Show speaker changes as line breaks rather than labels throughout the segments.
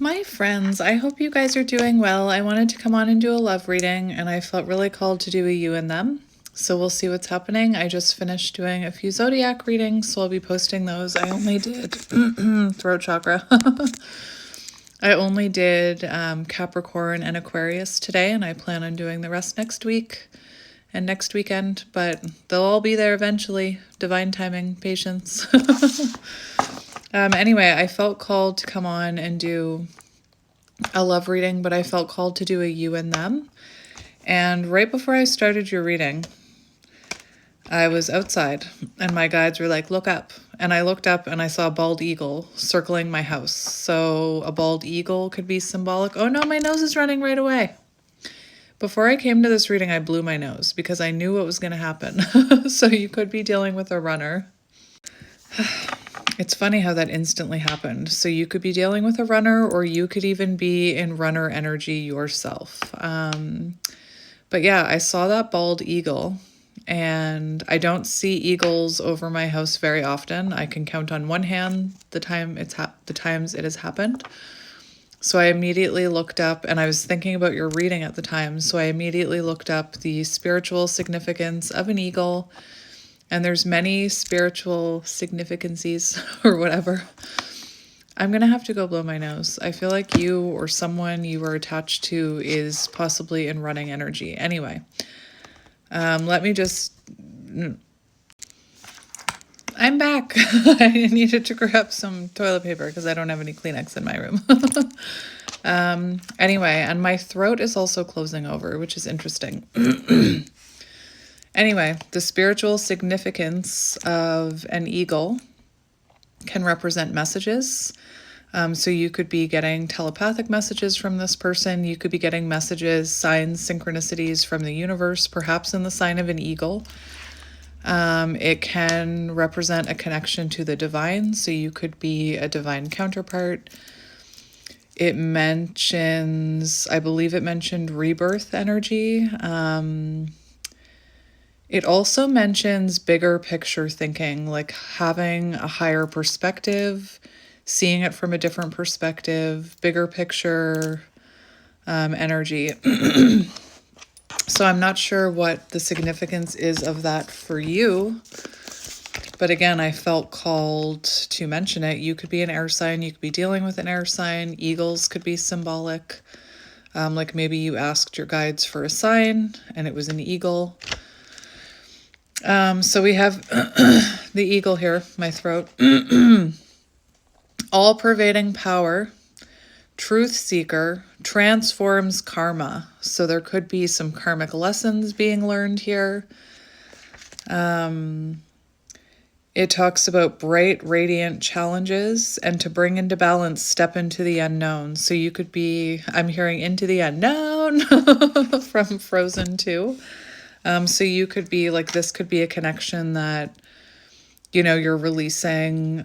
My friends, I hope you guys are doing well. I wanted to come on and do a love reading, and I felt really called to do a you and them. So we'll see what's happening. I just finished doing a few zodiac readings, so I'll be posting those. I only did throat chakra. I only did Capricorn and Aquarius today, and I plan on doing the rest next week and next weekend, but they'll all be there eventually. Divine timing, patience. Anyway, I felt called to come on and do a love reading, but I felt called to do a you and them. And right before I started your reading, I was outside and my guides were like, look up. And I looked up and I saw a bald eagle circling my house. So a bald eagle could be symbolic. Oh no, my nose is running right away. Before I came to this reading, I blew my nose because I knew what was going to happen. So you could be dealing with a runner. It's funny how that instantly happened. So you could be dealing with a runner, or you could even be in runner energy yourself. But yeah, I saw that bald eagle, and I don't see eagles over my house very often. I can count on one hand the times it has happened. So I immediately looked up, and I was thinking about your reading at the time. So I immediately looked up the spiritual significance of an eagle. And there's many spiritual significances or whatever. I'm going to have to go blow my nose. I feel like you or someone you are attached to is possibly in running energy. Anyway, let me just... I'm back. I needed to grab some toilet paper because I don't have any Kleenex in my room. Anyway, and my throat is also closing over, which is interesting. Anyway, the spiritual significance of an eagle can represent messages. So you could be getting telepathic messages from this person. You could be getting messages, signs, synchronicities from the universe, perhaps in the sign of an eagle. It can represent a connection to the divine. So you could be a divine counterpart. It mentions, I believe it mentioned rebirth energy. It also mentions bigger picture thinking, like having a higher perspective, seeing it from a different perspective, bigger picture energy. So I'm not sure what the significance is of that for you. But again, I felt called to mention it. You could be an air sign. You could be dealing with an air sign. Eagles could be symbolic. Like maybe you asked your guides for a sign and it was an eagle. So we have the eagle here, my throat. All-pervading power, truth seeker, transforms karma. So there could be some karmic lessons being learned here. It talks about bright, radiant challenges and to bring into balance, step into the unknown. So you could be, I'm hearing into the unknown from Frozen 2. So you could be like, this could be a connection that, you know, you're releasing,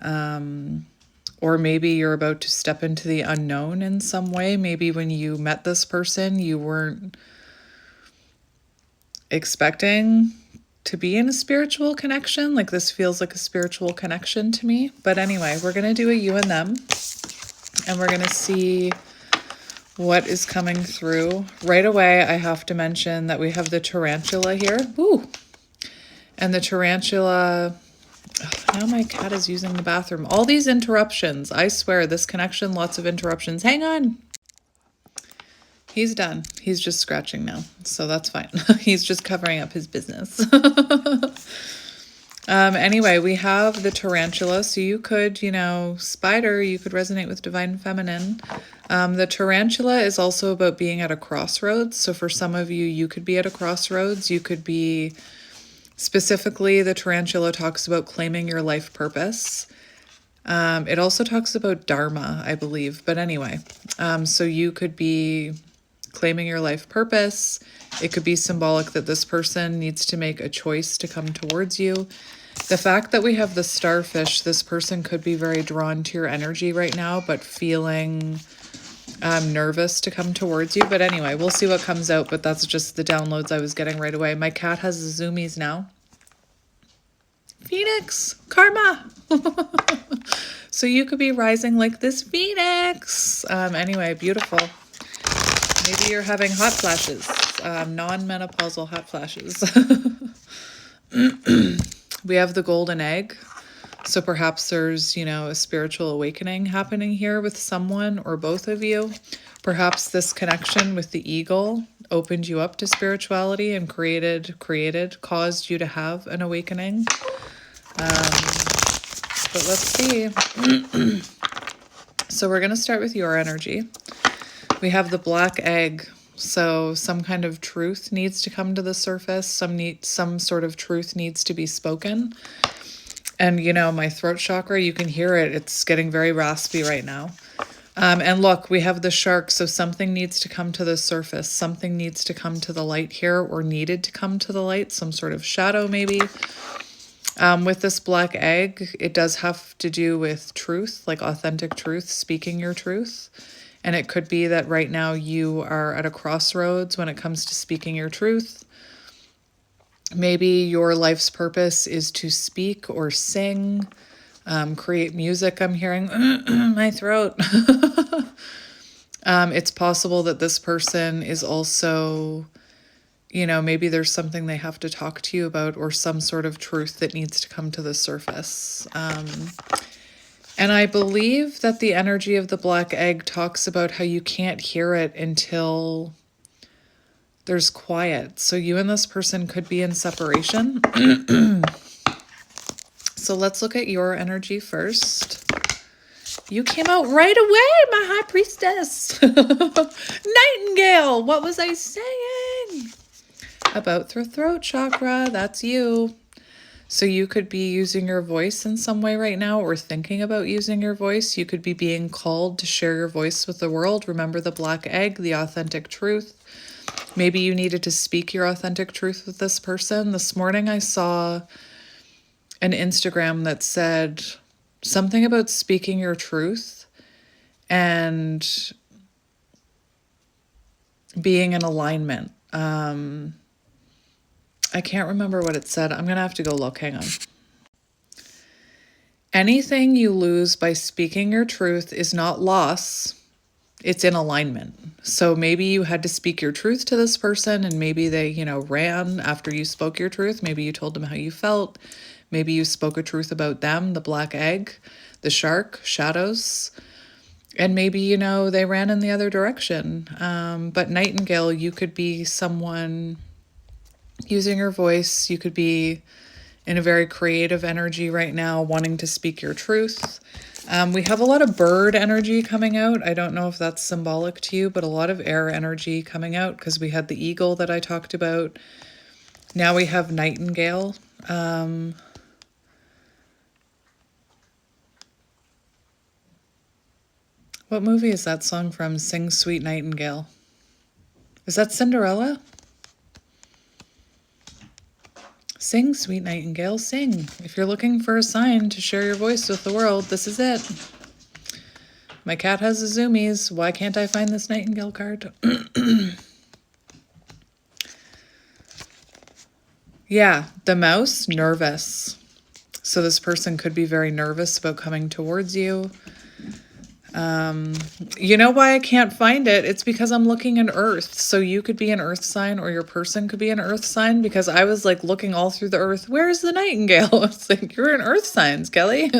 or maybe you're about to step into the unknown in some way. Maybe when you met this person, you weren't expecting to be in a spiritual connection. Like this feels like a spiritual connection to me. But anyway, we're going to do a you and them, and we're going to see what is coming through. Right away, I have to mention that we have the tarantula here. Ooh. And the tarantula... Oh, now my cat is using the bathroom. All these interruptions. I swear, this connection, lots of interruptions. Hang on. He's done. He's just scratching now. So that's fine. He's just covering up his business. Anyway, we have the tarantula. So you could, you know, spider, you could resonate with divine feminine. The tarantula is also about being at a crossroads. So for some of you, you could be at a crossroads. You could be, specifically, the tarantula talks about claiming your life purpose. It also talks about dharma, I believe. But anyway, so you could be claiming your life purpose. It could be symbolic that this person needs to make a choice to come towards you. The fact that we have the starfish, this person could be very drawn to your energy right now, but feeling nervous to come towards you. But anyway, we'll see what comes out, but that's just the downloads I was getting right away. My cat has the zoomies now. Phoenix, karma. So you could be rising like this phoenix. Anyway, beautiful. Maybe you're having hot flashes, non-menopausal hot flashes. We have the golden egg. So perhaps there's, a spiritual awakening happening here with someone or both of you. Perhaps this connection with the eagle opened you up to spirituality and caused you to have an awakening. But let's see. So we're going to start with your energy. We have the black egg. So some kind of truth needs to come to the surface. Some sort of truth needs to be spoken. And, my throat chakra, you can hear it. It's getting very raspy right now. And look, we have the shark. So something needs to come to the surface. Something needs to come to the light here, or needed to come to the light. Some sort of shadow maybe. With this black egg, it does have to do with truth, like authentic truth, speaking your truth. And it could be that right now you are at a crossroads when it comes to speaking your truth. Maybe your life's purpose is to speak or sing, create music. I'm hearing my throat. It's possible that this person is also, maybe there's something they have to talk to you about, or some sort of truth that needs to come to the surface. And I believe that the energy of the black egg talks about how you can't hear it until there's quiet. So you and this person could be in separation. So let's look at your energy first. You came out right away, my high priestess. Nightingale, what was I saying? About the throat chakra, that's you. So you could be using your voice in some way right now, or thinking about using your voice. You could be being called to share your voice with the world. Remember the black egg, the authentic truth. Maybe you needed to speak your authentic truth with this person. This morning I saw an Instagram that said something about speaking your truth and being in alignment. I can't remember what it said. I'm going to have to go look. Hang on. Anything you lose by speaking your truth is not loss. It's in alignment. So maybe you had to speak your truth to this person, and maybe they, ran after you spoke your truth. Maybe you told them how you felt. Maybe you spoke a truth about them, the black egg, the shark, shadows. And maybe, they ran in the other direction. But Nightingale, you could be someone using your voice. You could be in a very creative energy right now, wanting to speak your truth. We have a lot of bird energy coming out. I don't know if that's symbolic to you, but a lot of air energy coming out, because we had the eagle that I talked about. Now we have Nightingale. What movie is that song from? Sing Sweet Nightingale. Is that Cinderella? Sing, sweet nightingale, sing. If you're looking for a sign to share your voice with the world, this is it. My cat has a zoomies. Why can't I find this nightingale card? Yeah, the mouse, nervous. So this person could be very nervous about coming towards you. You know why I can't find it? It's because I'm looking in earth. So you could be an earth sign, or your person could be an earth sign, because I was like looking all through the earth. Where's the nightingale? It's like, you're in earth signs, Kelly.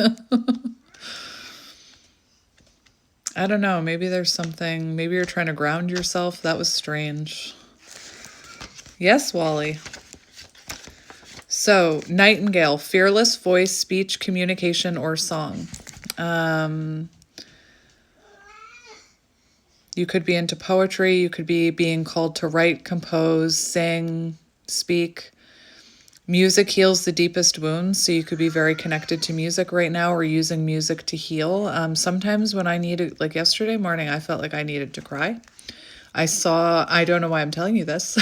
I don't know. Maybe there's something. Maybe you're trying to ground yourself. That was strange. Yes, Wally. So nightingale, fearless voice, speech, communication, or song. You could be into poetry. You could be being called to write, compose, sing, speak. Music heals the deepest wounds, so you could be very connected to music right now, or using music to heal. Sometimes when I needed, like yesterday morning, I felt like I needed to cry. I don't know why I'm telling you this,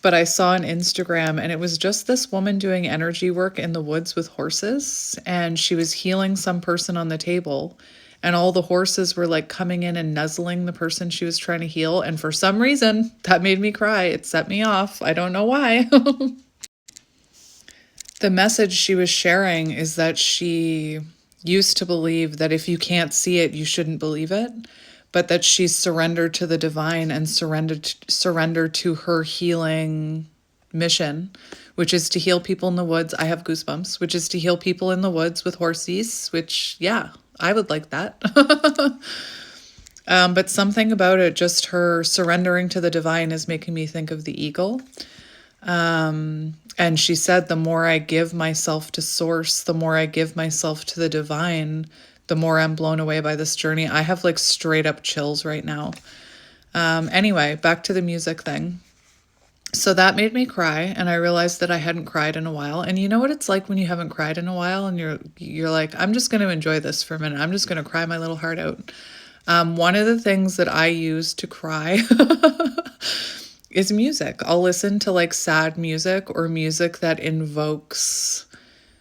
but I saw an Instagram, and it was just this woman doing energy work in the woods with horses, and she was healing some person on the table. And all the horses were like coming in and nuzzling the person she was trying to heal. And for some reason, that made me cry. It set me off. I don't know why. The message she was sharing is that she used to believe that if you can't see it, you shouldn't believe it, but that she's surrendered to the divine and surrendered to her healing mission, which is to heal people in the woods. I have goosebumps, which is to heal people in the woods with horsies, which, yeah, I would like that. But something about it, just her surrendering to the divine, is making me think of the eagle. And she said, the more I give myself to source, the more I give myself to the divine, the more I'm blown away by this journey. I have like straight up chills right now. Anyway, back to the music thing. So that made me cry, and I realized that I hadn't cried in a while. And you know what it's like when you haven't cried in a while, and you're like, I'm just going to enjoy this for a minute. I'm just going to cry my little heart out. One of the things that I use to cry is music. I'll listen to like sad music or music that invokes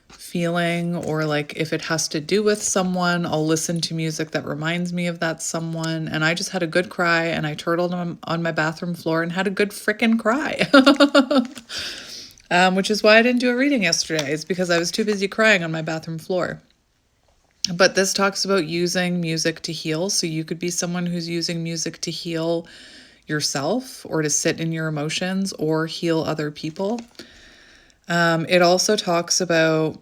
feeling, or like if it has to do with someone, I'll listen to music that reminds me of that someone. And I just had a good cry, and I turtled on my bathroom floor and had a good frickin' cry. Which is why I didn't do a reading yesterday, is because I was too busy crying on my bathroom floor. But this talks about using music to heal. So you could be someone who's using music to heal yourself, or to sit in your emotions, or heal other people. It also talks about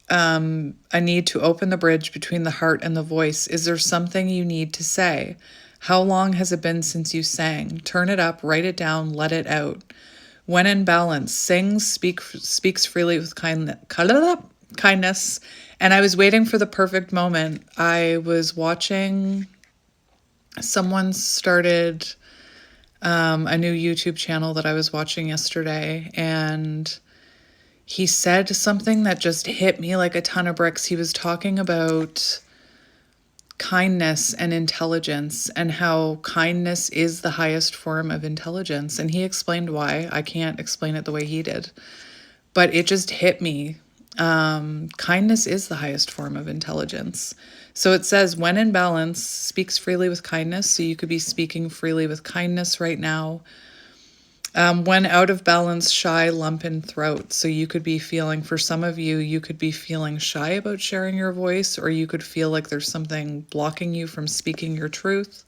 a need to open the bridge between the heart and the voice. Is there something you need to say? How long has it been since you sang? Turn it up, write it down, let it out. When in balance, speaks freely with kindness. And I was waiting for the perfect moment. I was watching, someone started a new YouTube channel that I was watching yesterday, and he said something that just hit me like a ton of bricks. He was talking about kindness and intelligence, and how kindness is the highest form of intelligence. And he explained why. I can't explain it the way he did, but it just hit me. Kindness is the highest form of intelligence. So it says, when in balance, speaks freely with kindness. So you could be speaking freely with kindness right now. When out of balance, shy, lump in throat. So you could be feeling, for some of you, you could be feeling shy about sharing your voice, or you could feel like there's something blocking you from speaking your truth.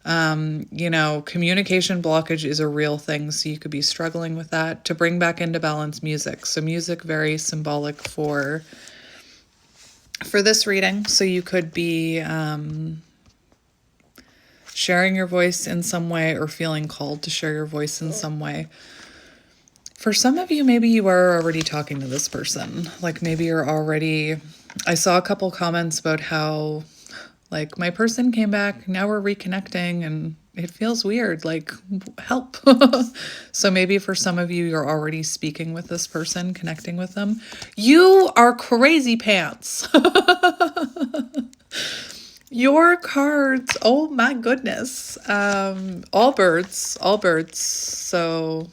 Communication blockage is a real thing, so you could be struggling with that. To bring back into balance, music. So music, very symbolic for this reading. So you could be sharing your voice in some way, or feeling called to share your voice in some way. For some of you, maybe you are already talking to this person. Like maybe you're already, I saw a couple comments about how, like, my person came back, now we're reconnecting, and it feels weird, like, help. So maybe for some of you, you're already speaking with this person, connecting with them. You are crazy pants. Your cards, oh my goodness. All birds. So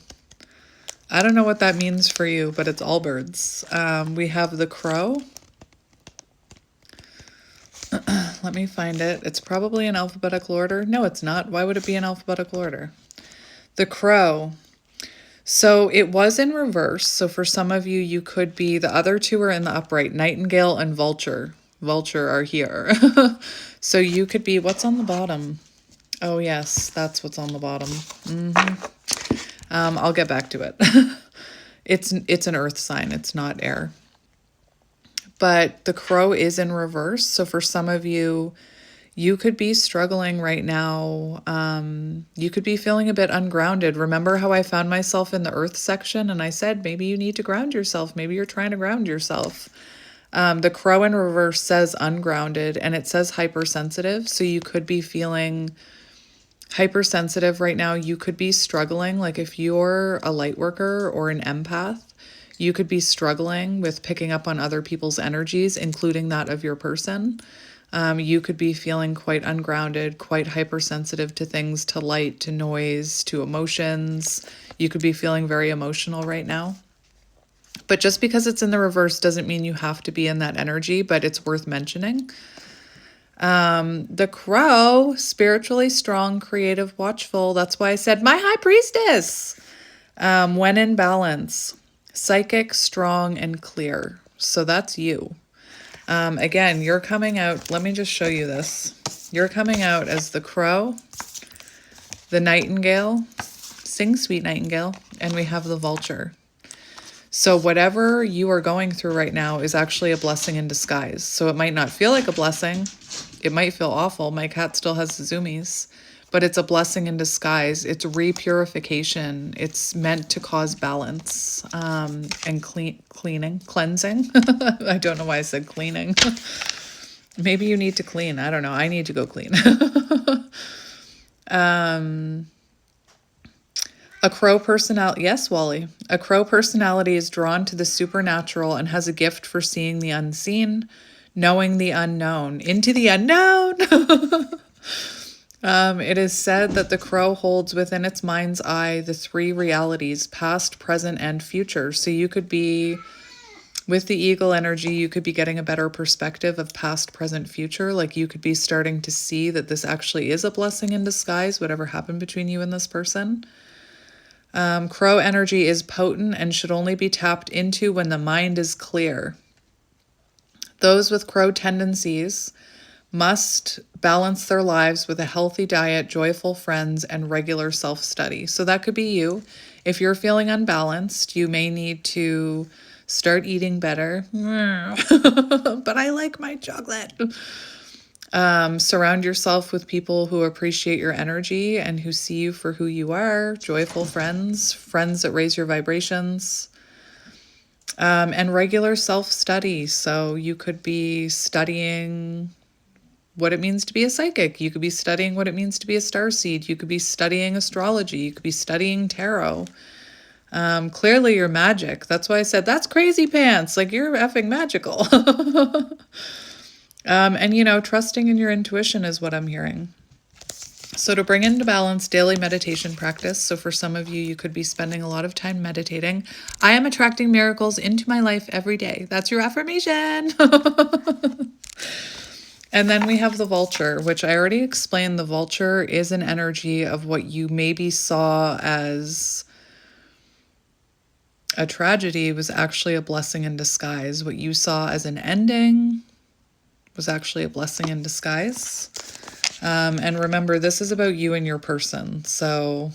I don't know what that means for you, but it's all birds. We have the crow. Let me find it. It's probably in alphabetical order. No, it's not. Why would it be in alphabetical order? The crow. So it was in reverse. So for some of you, you could be, the other two are in the upright. Nightingale and vulture. Vulture are here. So you could be, what's on the bottom? Oh yes, that's what's on the bottom. I'll get back to it. It's an earth sign. It's not air. But the crow is in reverse. So for some of you, you could be struggling right now. You could be feeling a bit ungrounded. Remember how I found myself in the earth section, and I said, maybe you need to ground yourself. Maybe you're trying to ground yourself. The crow in reverse says ungrounded, and it says hypersensitive. So you could be feeling hypersensitive right now. You could be struggling. Like if you're a light worker or an empath, you could be struggling with picking up on other people's energies, including that of your person. You could be feeling quite ungrounded, quite hypersensitive to things, to light, to noise, to emotions. You could be feeling very emotional right now. But just because it's in the reverse doesn't mean you have to be in that energy, but it's worth mentioning. The crow, spiritually strong, creative, watchful. That's why I said my high priestess. When in balance, psychic, strong, and clear. So that's you. Again, you're coming out, let me just show you this. You're coming out as the crow, the nightingale, sing sweet nightingale, and we have the vulture. So whatever you are going through right now is actually a blessing in disguise. So it might not feel like a blessing. It might feel awful. My cat still has the zoomies, but it's a blessing in disguise. It's repurification. It's meant to cause balance, and cleansing. I don't know why I said cleaning. Maybe you need to clean. I don't know. I need to go clean. A crow personality, yes, Wally. A crow personality is drawn to the supernatural and has a gift for seeing the unseen, knowing the unknown, into the unknown. It is said that the crow holds within its mind's eye the three realities, past, present, and future. So you could be, with the eagle energy, you could be getting a better perspective of past, present, future. Like you could be starting to see that this actually is a blessing in disguise, whatever happened between you and this person. Crow energy is potent and should only be tapped into when the mind is clear. Those with crow tendencies must balance their lives with a healthy diet, joyful friends, and regular self-study. So that could be you. If you're feeling unbalanced, you may need to start eating better. But I like my chocolate. Surround yourself with people who appreciate your energy and who see you for who you are. Joyful friends, friends that raise your vibrations, and regular self-study. So you could be studying what it means to be a psychic. You could be studying what it means to be a starseed. You could be studying astrology. You could be studying tarot. Clearly you're magic. That's why I said, that's crazy pants. Like, you're effing magical. And, you know, trusting in your intuition is what I'm hearing. So to bring into balance, daily meditation practice. So for some of you, you could be spending a lot of time meditating. I am attracting miracles into my life every day. That's your affirmation. And then we have the vulture, which I already explained. The vulture is an energy of what you maybe saw as a tragedy was actually a blessing in disguise. What you saw as an ending was actually a blessing in disguise. And remember, this is about you and your person. So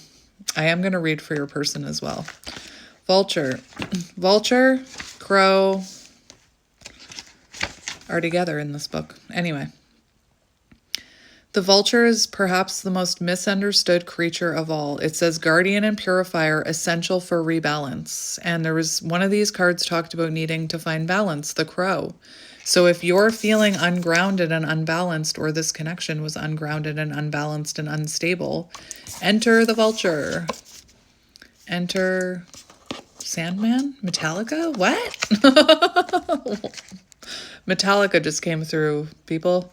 I am going to read for your person as well. Vulture. Vulture, crow are together in this book. Anyway. The vulture is perhaps the most misunderstood creature of all. It says guardian and purifier, essential for rebalance. And there was one of these cards talked about needing to find balance, the crow. So if you're feeling ungrounded and unbalanced, or this connection was ungrounded and unbalanced and unstable, enter the vulture. Enter Sandman? Metallica? What? Metallica just came through, people.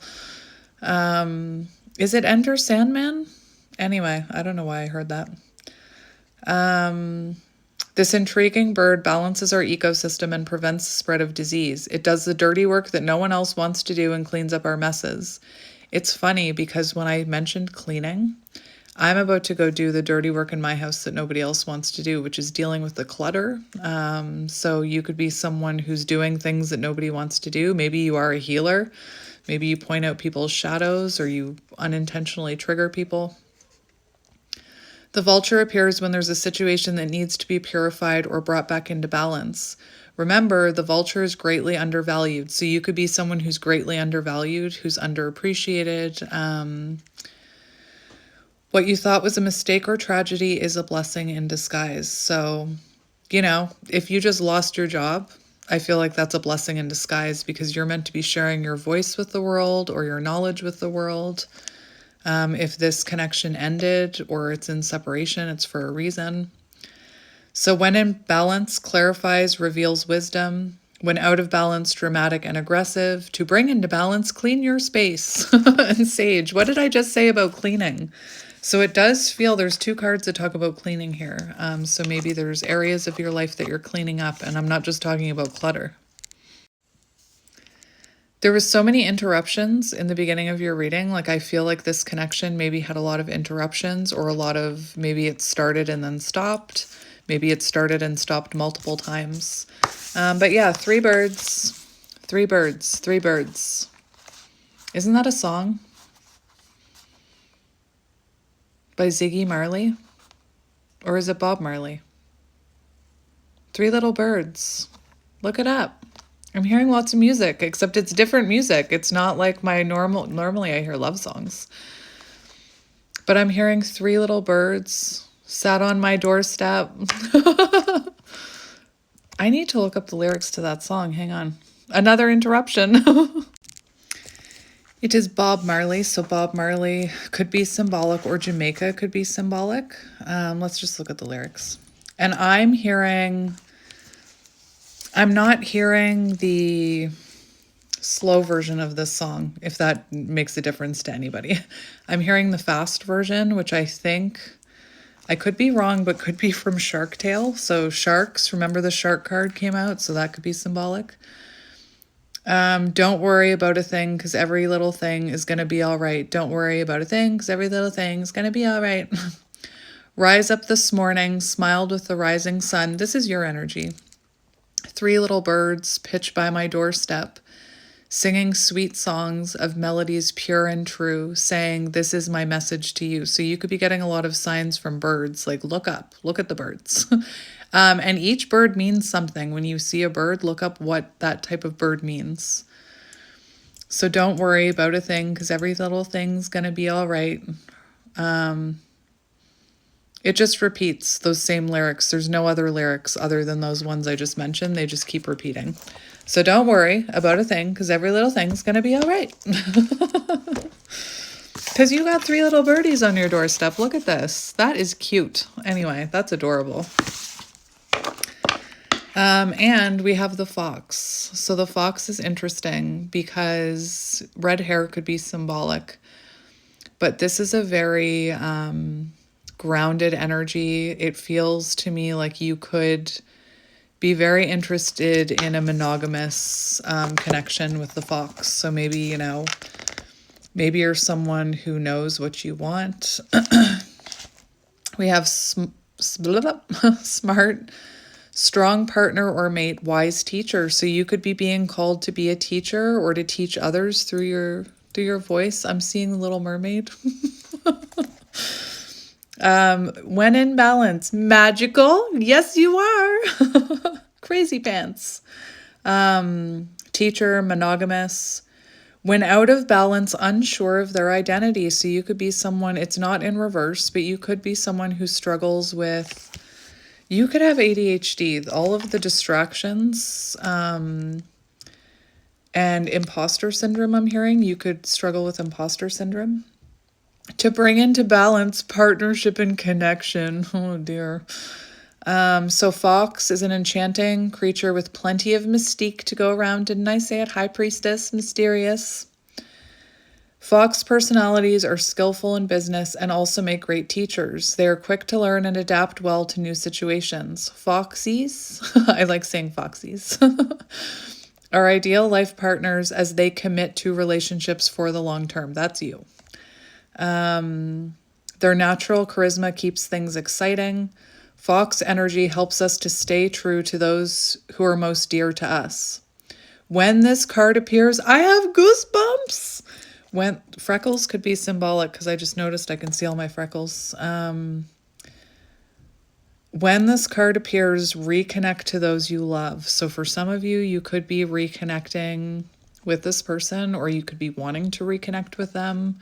Is it Enter Sandman? Anyway, I don't know why I heard that. This intriguing bird balances our ecosystem and prevents the spread of disease. It does the dirty work that no one else wants to do and cleans up our messes. It's funny because when I mentioned cleaning, I'm about to go do the dirty work in my house that nobody else wants to do, which is dealing with the clutter. So you could be someone who's doing things that nobody wants to do. Maybe you are a healer. Maybe you point out people's shadows, or you unintentionally trigger people. The vulture appears when there's a situation that needs to be purified or brought back into balance. Remember, the vulture is greatly undervalued. So you could be someone who's greatly undervalued, who's underappreciated. What you thought was a mistake or tragedy is a blessing in disguise. So, you know, if you just lost your job, I feel like that's a blessing in disguise, because you're meant to be sharing your voice with the world or your knowledge with the world. If this connection ended or it's in separation, it's for a reason. So when in balance, clarifies, reveals wisdom. When out of balance, dramatic and aggressive. To bring into balance, clean your space. And sage. What did I just say about cleaning? So it does feel, there's two cards that talk about cleaning here. So maybe there's areas of your life that you're cleaning up, and I'm not just talking about clutter. There was so many interruptions in the beginning of your reading. Like, I feel like this connection maybe had a lot of interruptions, or a lot of, maybe it started and then stopped. Maybe it started and stopped multiple times. But yeah, three birds, Three birds, three birds. Isn't that a song by Ziggy Marley? Or is it Bob Marley? Three little birds. Look it up. I'm hearing lots of music, except it's different music. It's not like my normally I hear love songs. But I'm hearing three little birds sat on my doorstep. I need to look up the lyrics to that song. Hang on. Another interruption. It is Bob Marley, so Bob Marley could be symbolic, or Jamaica could be symbolic. Let's just look at the lyrics. And I'm not hearing the slow version of this song, if that makes a difference to anybody. I'm hearing the fast version, which I think, I could be wrong, but could be from Shark Tale. So sharks, remember the shark card came out, so that could be symbolic. Don't worry about a thing, because every little thing is going to be all right. Don't worry about a thing, because every little thing is going to be all right. Rise up this morning, smiled with the rising sun. This is your energy. Three little birds pitch by my doorstep, singing sweet songs of melodies pure and true, saying, this is my message to you. So you could be getting a lot of signs from birds, like look up, look at the birds. And each bird means something. When you see a bird, look up what that type of bird means. So don't worry about a thing, because every little thing's going to be all right. It just repeats those same lyrics. There's no other lyrics other than those ones I just mentioned. They just keep repeating. So don't worry about a thing, because every little thing's going to be all right. Because you got three little birdies on your doorstep. Look at this. That is cute. Anyway, that's adorable. And we have the fox. So the fox is interesting because red hair could be symbolic, but this is a very grounded energy. It feels to me like you could be very interested in a monogamous connection with the fox. So maybe, maybe you're someone who knows what you want. We have smart, strong partner or mate, wise teacher. So you could be being called to be a teacher or to teach others through your voice. I'm seeing the Little Mermaid. When in balance, magical. Yes, you are. Crazy pants. Teacher, monogamous. When out of balance, unsure of their identity. So you could be someone, it's not in reverse, but you could be someone who struggles with, you could have ADHD, all of the distractions, and imposter syndrome I'm hearing. You could struggle with imposter syndrome. To bring into balance, partnership and connection. Oh dear. So fox is an enchanting creature with plenty of mystique to go around. Didn't I say it? High priestess, mysterious. Fox personalities are skillful in business and also make great teachers. They are quick to learn and adapt well to new situations. Foxies, I like saying foxies, are ideal life partners as they commit to relationships for the long term. That's you. Their natural charisma keeps things exciting. Fox energy helps us to stay true to those who are most dear to us. When this card appears, I have goosebumps. When freckles could be symbolic, because I just noticed I can see all my freckles. When this card appears, reconnect to those you love. So for some of you, you could be reconnecting with this person, or you could be wanting to reconnect with them.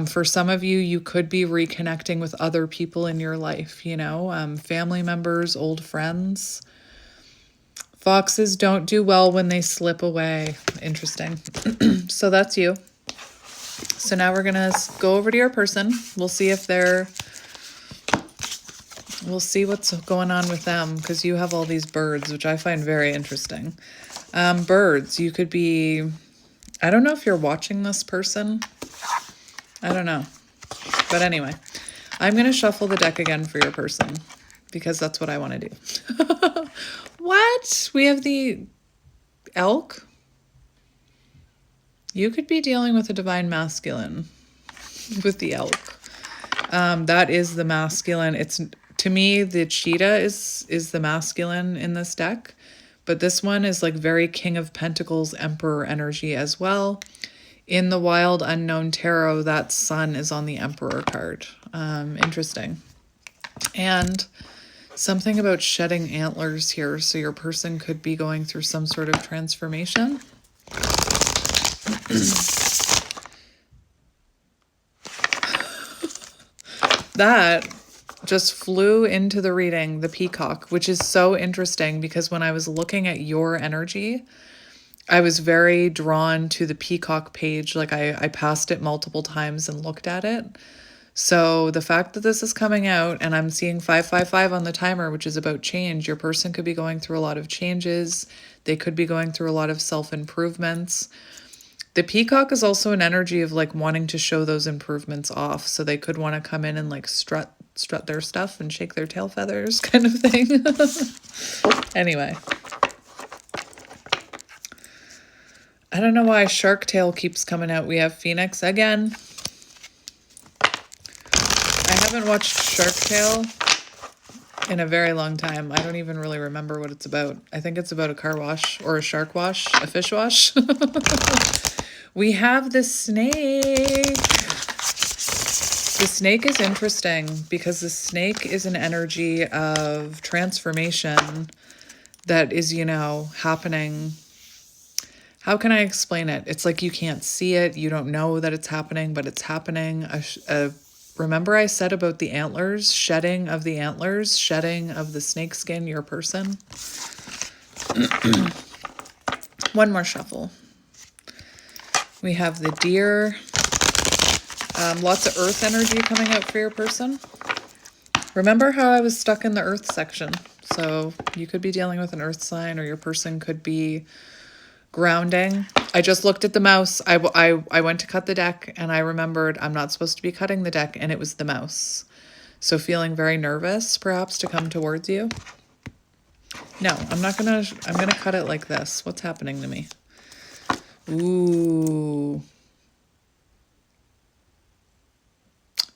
For some of you, you could be reconnecting with other people in your life, family members, old friends. Foxes don't do well when they slip away. Interesting. So that's you. So now we're going to go over to your person. We'll see what's going on with them, because you have all these birds, which I find very interesting. Birds, you could be, I don't know if you're watching this person. I don't know. But anyway, I'm going to shuffle the deck again for your person, because that's what I want to do. What? We have the elk. You could be dealing with a divine masculine with the elk. That is the masculine. It's, to me, the cheetah is the masculine in this deck, But this one is like very King of Pentacles, Emperor energy as well. In the Wild Unknown Tarot, that sun is on the Emperor card. Interesting. And something about shedding antlers here. So your person could be going through some sort of transformation. That just flew into the reading, the peacock, which is so interesting because when I was looking at your energy, I was very drawn to the peacock page. Like I passed it multiple times and looked at it. So the fact that this is coming out and I'm seeing 555 on the timer, which is about change, your person could be going through a lot of changes. They could be going through a lot of self-improvements. The peacock is also an energy of like wanting to show those improvements off. So they could want to come in and like strut their stuff and shake their tail feathers kind of thing. Anyway. I don't know why Shark Tail keeps coming out. We have Phoenix again. I haven't watched Shark Tale in a very long time. I don't even really remember what it's about. I think it's about a car wash or a shark wash, a fish wash. We have the snake. The snake is interesting because the snake is an energy of transformation that is, you know, happening. How can I explain it? It's like you can't see it. You don't know that it's happening, but it's happening. Remember I said about the antlers, shedding of the antlers, shedding of the snake skin, your person? One more shuffle. We have the deer. Lots of earth energy coming out for your person. Remember how I was stuck in the earth section? So you could be dealing with an earth sign or your person could be grounding. I just looked at the mouse. I went to cut the deck and I remembered I'm not supposed to be cutting the deck and it was the mouse. So feeling very nervous perhaps to come towards you. No, I'm going to cut it like this. What's happening to me? Ooh.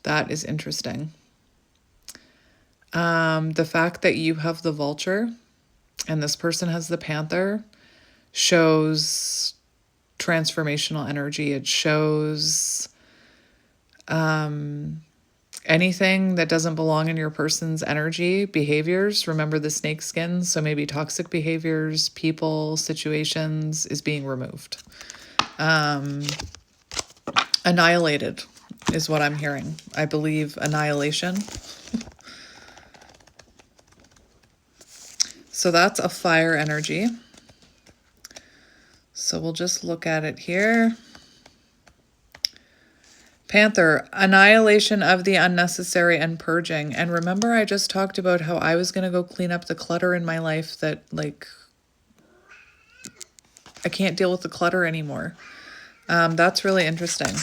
That is interesting. The fact that you have the vulture and this person has the panther shows transformational energy. It shows anything that doesn't belong in your person's energy, behaviors. Remember the snake skin, so maybe toxic behaviors, people, situations is being removed. Annihilated is what I'm hearing. I believe annihilation. So that's a fire energy. So we'll just look at it here. Panther, annihilation of the unnecessary and purging. And remember, I just talked about how I was going to go clean up the clutter in my life that, like, I can't deal with the clutter anymore. That's really interesting.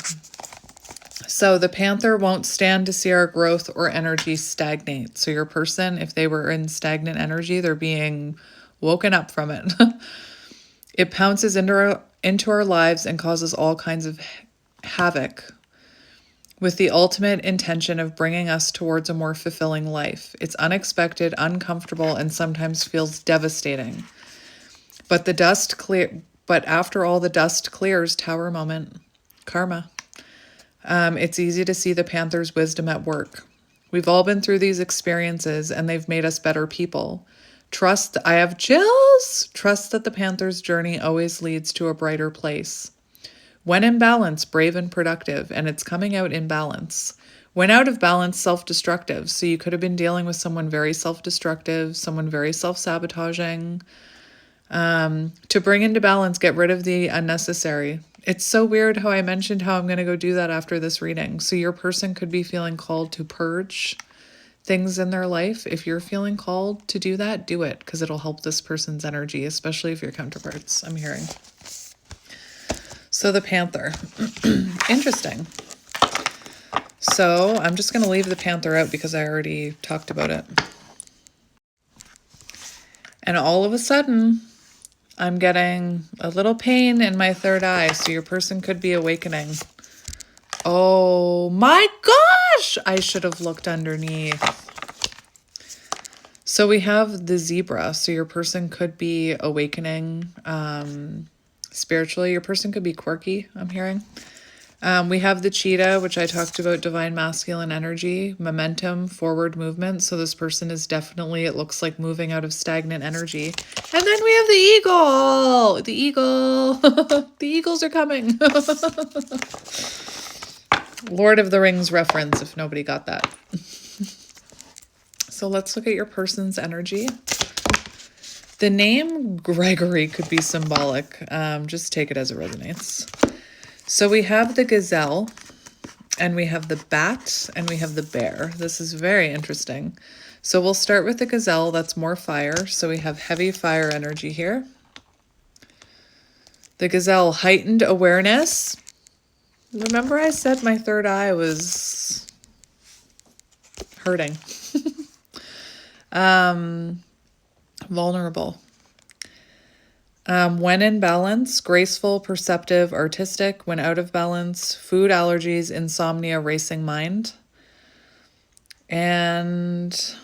So the panther won't stand to see our growth or energy stagnate. So your person, if they were in stagnant energy, they're being woken up from it. It pounces into our lives and causes all kinds of havoc with the ultimate intention of bringing us towards a more fulfilling life. It's unexpected, uncomfortable, and sometimes feels devastating. But after all the dust clears, tower moment, karma. It's easy to see the panther's wisdom at work. We've all been through these experiences and they've made us better people. I have chills. Trust that the panther's journey always leads to a brighter place. When in balance, brave and productive, and it's coming out in balance. When out of balance, self-destructive. So you could have been dealing with someone very self-destructive, someone very self-sabotaging. To bring into balance, get rid of the unnecessary. It's so weird how I mentioned how I'm going to go do that after this reading. So your person could be feeling called to purge things in their life. If you're feeling called to do that, do it, because it'll help this person's energy, especially if you're counterparts, I'm hearing. So the panther. Interesting. So I'm just going to leave the panther out because I already talked about it. And all of a sudden, I'm getting a little pain in my third eye. So your person could be awakening. Oh my gosh! I should have looked underneath. So we have the zebra. So your person could be awakening spiritually. Your person could be quirky, I'm hearing. We have the cheetah, which I talked about, divine masculine energy, momentum, forward movement. So this person is definitely, it looks like, moving out of stagnant energy. And then we have the eagle. The eagle. The eagles are coming. Lord of the Rings reference, if nobody got that. So let's look at your person's energy. The name Gregory could be symbolic. Just take it as it resonates. So we have the gazelle, and we have the bat, and we have the bear. This is very interesting. So we'll start with the gazelle. That's more fire. So we have heavy fire energy here. The gazelle, heightened awareness. Remember I said my third eye was hurting. Vulnerable. When in balance, graceful, perceptive, artistic. When out of balance, food allergies, insomnia, racing mind. And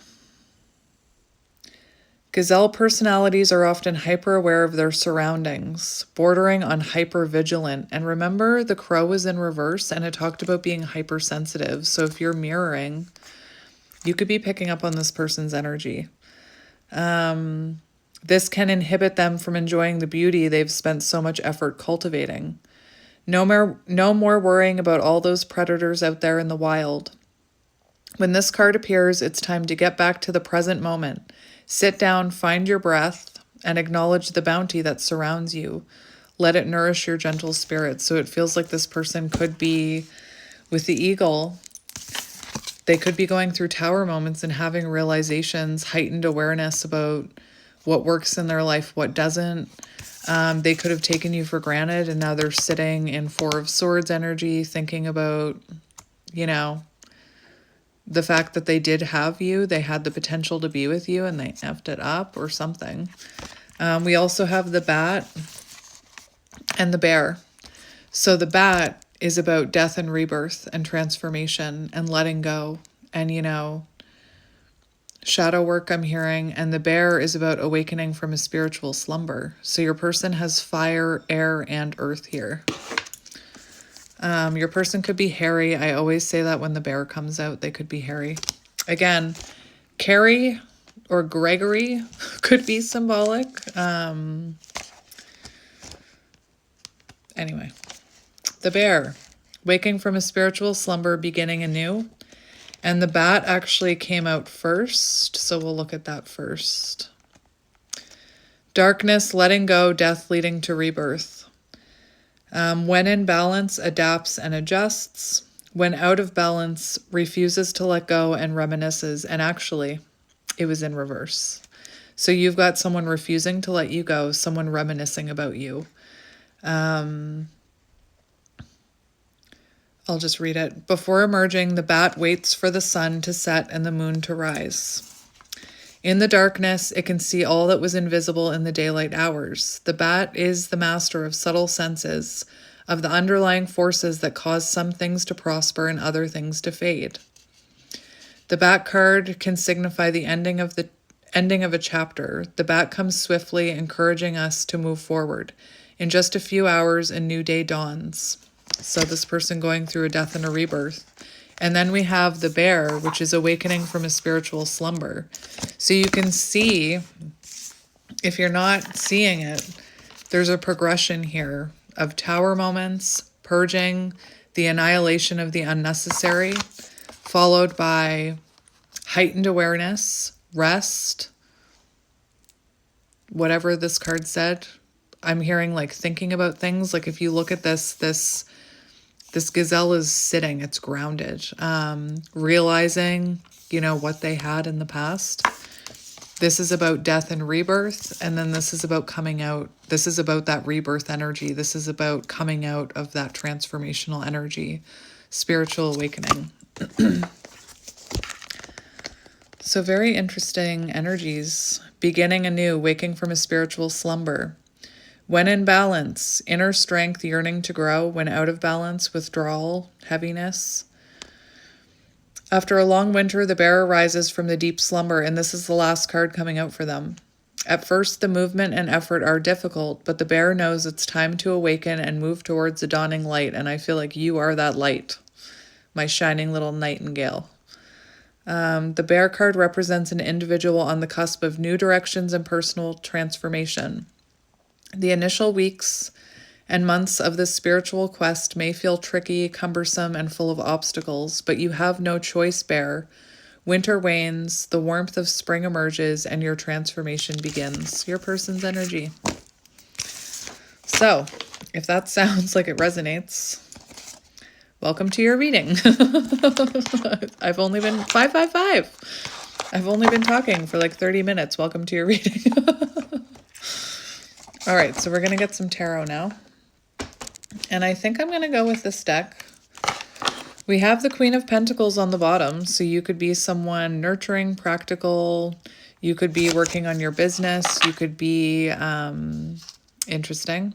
gazelle personalities are often hyper aware of their surroundings, bordering on hyper vigilant. And remember, the crow was in reverse and it talked about being hypersensitive. So if you're mirroring, you could be picking up on this person's energy. This can inhibit them from enjoying the beauty they've spent so much effort cultivating. No more worrying about all those predators out there in the wild. When this card appears, it's time to get back to the present moment. Sit down, find your breath, and acknowledge the bounty that surrounds you. Let it nourish your gentle spirit. So it feels like this person could be, with the eagle, they could be going through tower moments and having realizations, heightened awareness about what works in their life, what doesn't. They could have taken you for granted, and now they're sitting in Four of Swords energy, thinking about, you know, the fact that they did have you, they had the potential to be with you, and they effed it up or something. We also have the bat and the bear. So the bat is about death and rebirth and transformation and letting go and, you know, shadow work I'm hearing. And the bear is about awakening from a spiritual slumber. So your person has fire, air, and earth here. Your person could be hairy. I always say that when the bear comes out, they could be hairy. Again, Carrie or Gregory could be symbolic. Anyway, the bear, waking from a spiritual slumber, beginning anew. And the bat actually came out first, so we'll look at that first. Darkness, letting go, death leading to rebirth. When in balance, adapts and adjusts. When out of balance, refuses to let go and reminisces. And actually, it was in reverse. So you've got someone refusing to let you go, someone reminiscing about you. I'll just read it. Before emerging, the bat waits for the sun to set and the moon to rise. In the darkness, it can see all that was invisible in the daylight hours. The bat is the master of subtle senses, of the underlying forces that cause some things to prosper and other things to fade. The bat card can signify the ending of a chapter. The bat comes swiftly, encouraging us to move forward. In just a few hours, a new day dawns. So this person going through a death and a rebirth. And then we have the bear, which is awakening from a spiritual slumber. So you can see, if you're not seeing it, there's a progression here of tower moments, purging, the annihilation of the unnecessary, followed by heightened awareness, rest, whatever this card said. I'm hearing like thinking about things. Like if you look at this gazelle is sitting, it's grounded, realizing, you know, what they had in the past. This is about death and rebirth. And then this is about coming out. This is about that rebirth energy. This is about coming out of that transformational energy, spiritual awakening. So very interesting energies. Beginning anew, waking from a spiritual slumber. When in balance, inner strength, yearning to grow. When out of balance, withdrawal, heaviness. After a long winter, the bear arises from the deep slumber, and this is the last card coming out for them. At first, the movement and effort are difficult, but the bear knows it's time to awaken and move towards the dawning light, and I feel like you are that light, my shining little nightingale. The bear card represents an individual on the cusp of new directions and personal transformation. The initial weeks and months of this spiritual quest may feel tricky, cumbersome, and full of obstacles, but you have no choice, bear. Winter wanes, the warmth of spring emerges, and your transformation begins. Your person's energy. So, if that sounds like it resonates, welcome to your reading. I've only been 555. I've only been talking for like 30 minutes. Welcome to your reading. All right, so we're going to get some tarot now. And I think I'm going to go with this deck. We have the Queen of Pentacles on the bottom, so you could be someone nurturing, practical. You could be working on your business. You could be interesting.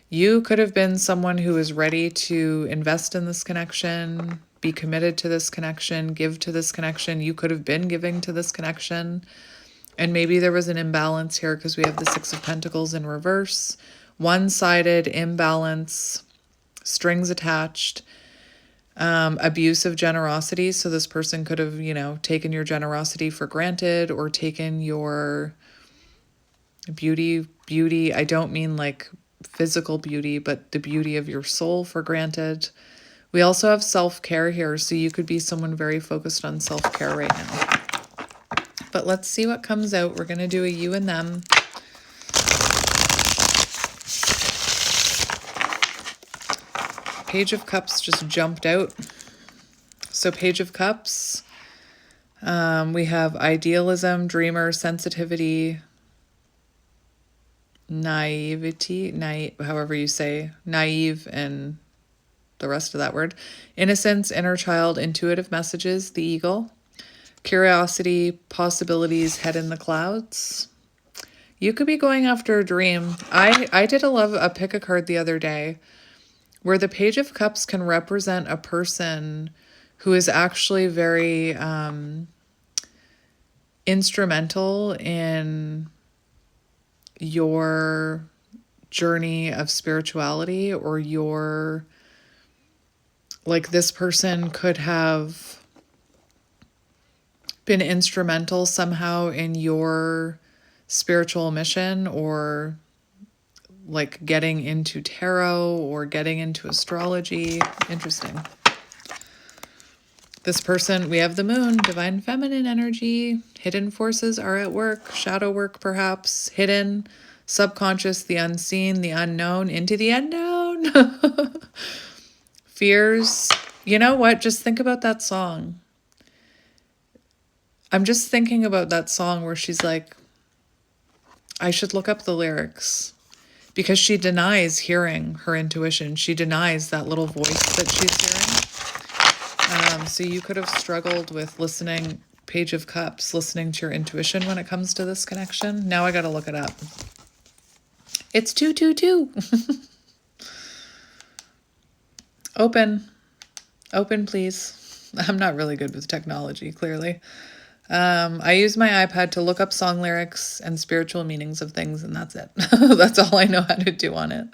You could have been someone who is ready to invest in this connection, be committed to this connection, give to this connection. You could have been giving to this connection. And maybe there was an imbalance here because we have the Six of Pentacles in reverse. One-sided imbalance, strings attached, abuse of generosity. So this person could have, taken your generosity for granted or taken your beauty. I don't mean like physical beauty, but the beauty of your soul for granted. We also have self-care here. So you could be someone very focused on self-care right now. But let's see what comes out. We're going to do a you and them. Page of Cups just jumped out. So Page of Cups, we have idealism, dreamer, sensitivity, naivety, however you say, naive, and the rest of that word. Innocence, inner child, intuitive messages, the eagle. Curiosity, possibilities, head in the clouds. You could be going after a dream. I did a pick a card the other day where the Page of Cups can represent a person who is actually very instrumental in your journey of spirituality, or this person could have been instrumental somehow in your spiritual mission, or like getting into tarot or getting into astrology. Interesting. This person, we have the moon, divine feminine energy. Hidden forces are at work, shadow work perhaps, hidden, subconscious, the unseen, the unknown, into the unknown. Fears. You know what? Just think about that song. I'm just thinking about that song where she's like, I should look up the lyrics, because she denies hearing her intuition. She denies that little voice that she's hearing. So you could have struggled with listening, Page of Cups, listening to your intuition when it comes to this connection. Now I got to look it up. It's 222. Open, please. I'm not really good with technology, clearly. I use my iPad to look up song lyrics and spiritual meanings of things, and that's it. That's all I know how to do on it.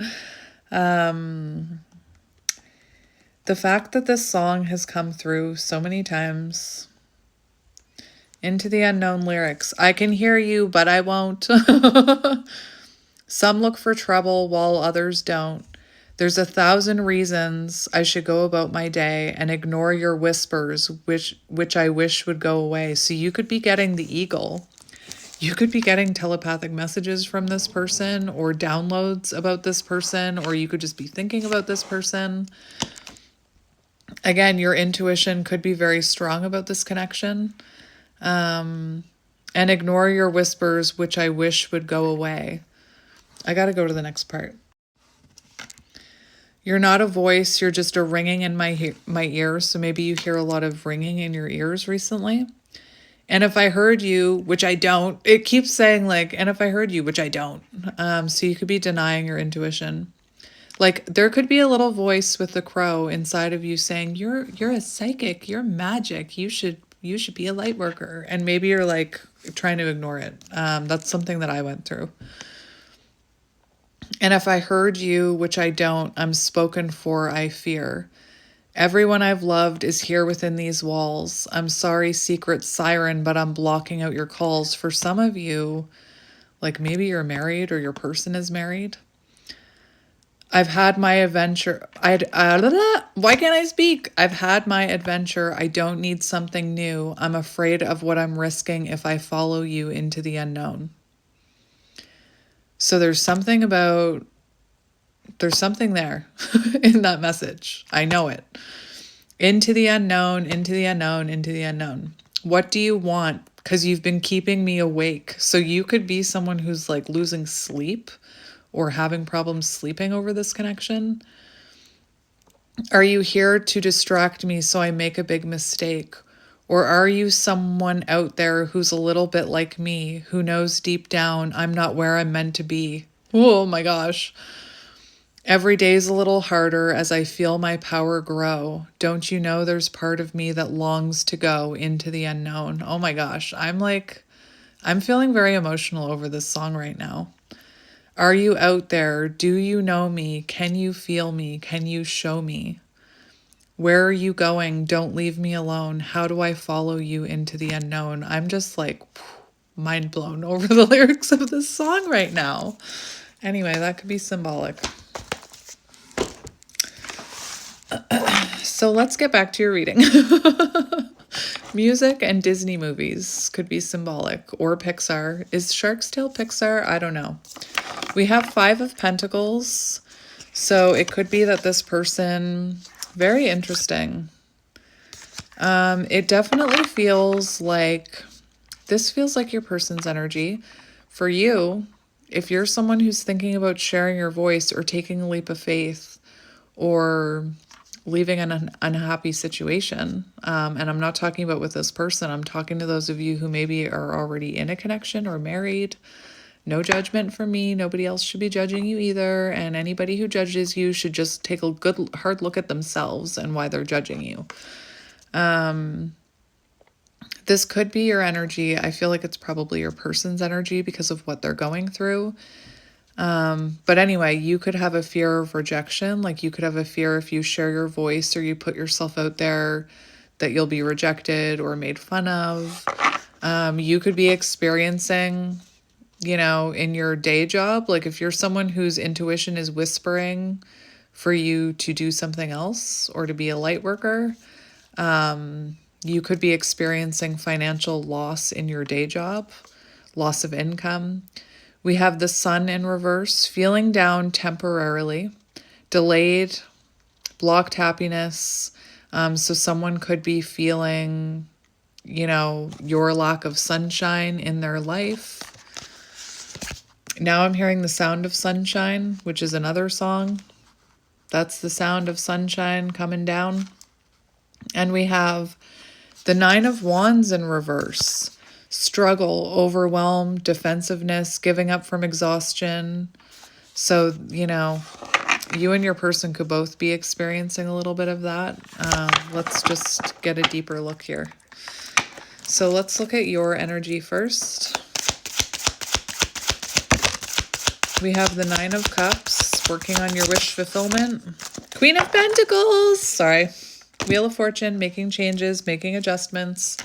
The fact that this song has come through so many times, into the unknown lyrics. I can hear you, but I won't. Some look for trouble while others don't. There's 1,000 reasons I should go about my day and ignore your whispers, which I wish would go away. So you could be getting the eagle. You could be getting telepathic messages from this person, or downloads about this person, or you could just be thinking about this person. Again, your intuition could be very strong about this connection. And ignore your whispers, which I wish would go away. I got to go to the next part. You're not a voice, you're just a ringing in my ears. So maybe you hear a lot of ringing in your ears recently. And if I heard you, which I don't, it keeps saying and if I heard you, which I don't. So you could be denying your intuition. Like there could be a little voice with the crow inside of you saying, you're a psychic, you're magic, you should be a light worker. And maybe you're like trying to ignore it. That's something that I went through. And if I heard you, which I don't, I'm spoken for, I fear. Everyone I've loved is here within these walls. I'm sorry, secret siren, but I'm blocking out your calls. For some of you, like maybe you're married or your person is married. I've had my adventure. Why can't I speak? I've had my adventure. I don't need something new. I'm afraid of what I'm risking if I follow you into the unknown. So there's something there in that message. I know it. Into the unknown, into the unknown, into the unknown. What do you want? Because you've been keeping me awake. So you could be someone who's like losing sleep or having problems sleeping over this connection. Are you here to distract me so I make a big mistake? Or are you someone out there who's a little bit like me, who knows deep down I'm not where I'm meant to be? Oh my gosh. Every day's a little harder as I feel my power grow. Don't you know there's part of me that longs to go into the unknown? Oh my gosh. I'm feeling very emotional over this song right now. Are you out there? Do you know me? Can you feel me? Can you show me? Where are you going? Don't leave me alone. How do I follow you into the unknown? I'm just like mind blown over the lyrics of this song right now. Anyway, that could be symbolic. So let's get back to your reading. Music and Disney movies could be symbolic, or Pixar. Is Shark's Tale Pixar? I don't know. We have 5 of Pentacles. So it could be that this person, very interesting. It definitely feels like, this feels like your person's energy. For you, if you're someone who's thinking about sharing your voice or taking a leap of faith or leaving an unhappy situation, and I'm not talking about with this person, I'm talking to those of you who maybe are already in a connection or married. No judgment from me. Nobody else should be judging you either. And anybody who judges you should just take a good hard look at themselves and why they're judging you. This could be your energy. I feel like it's probably your person's energy because of what they're going through. But anyway, you could have a fear of rejection. Like you could have a fear if you share your voice or you put yourself out there that you'll be rejected or made fun of. You could be experiencing, in your day job, like if you're someone whose intuition is whispering for you to do something else or to be a light worker, you could be experiencing financial loss in your day job, loss of income. We have the Sun in reverse, feeling down temporarily, delayed, blocked happiness. So someone could be feeling, your lack of sunshine in their life. Now I'm hearing the sound of sunshine, which is another song. That's the sound of sunshine coming down. And we have the 9 of Wands in reverse. Struggle, overwhelm, defensiveness, giving up from exhaustion. So, you and your person could both be experiencing a little bit of that. Let's just get a deeper look here. So let's look at your energy first. We have the 9 of Cups, working on your wish fulfillment. Queen of Pentacles, sorry. Wheel of Fortune, making changes, making adjustments.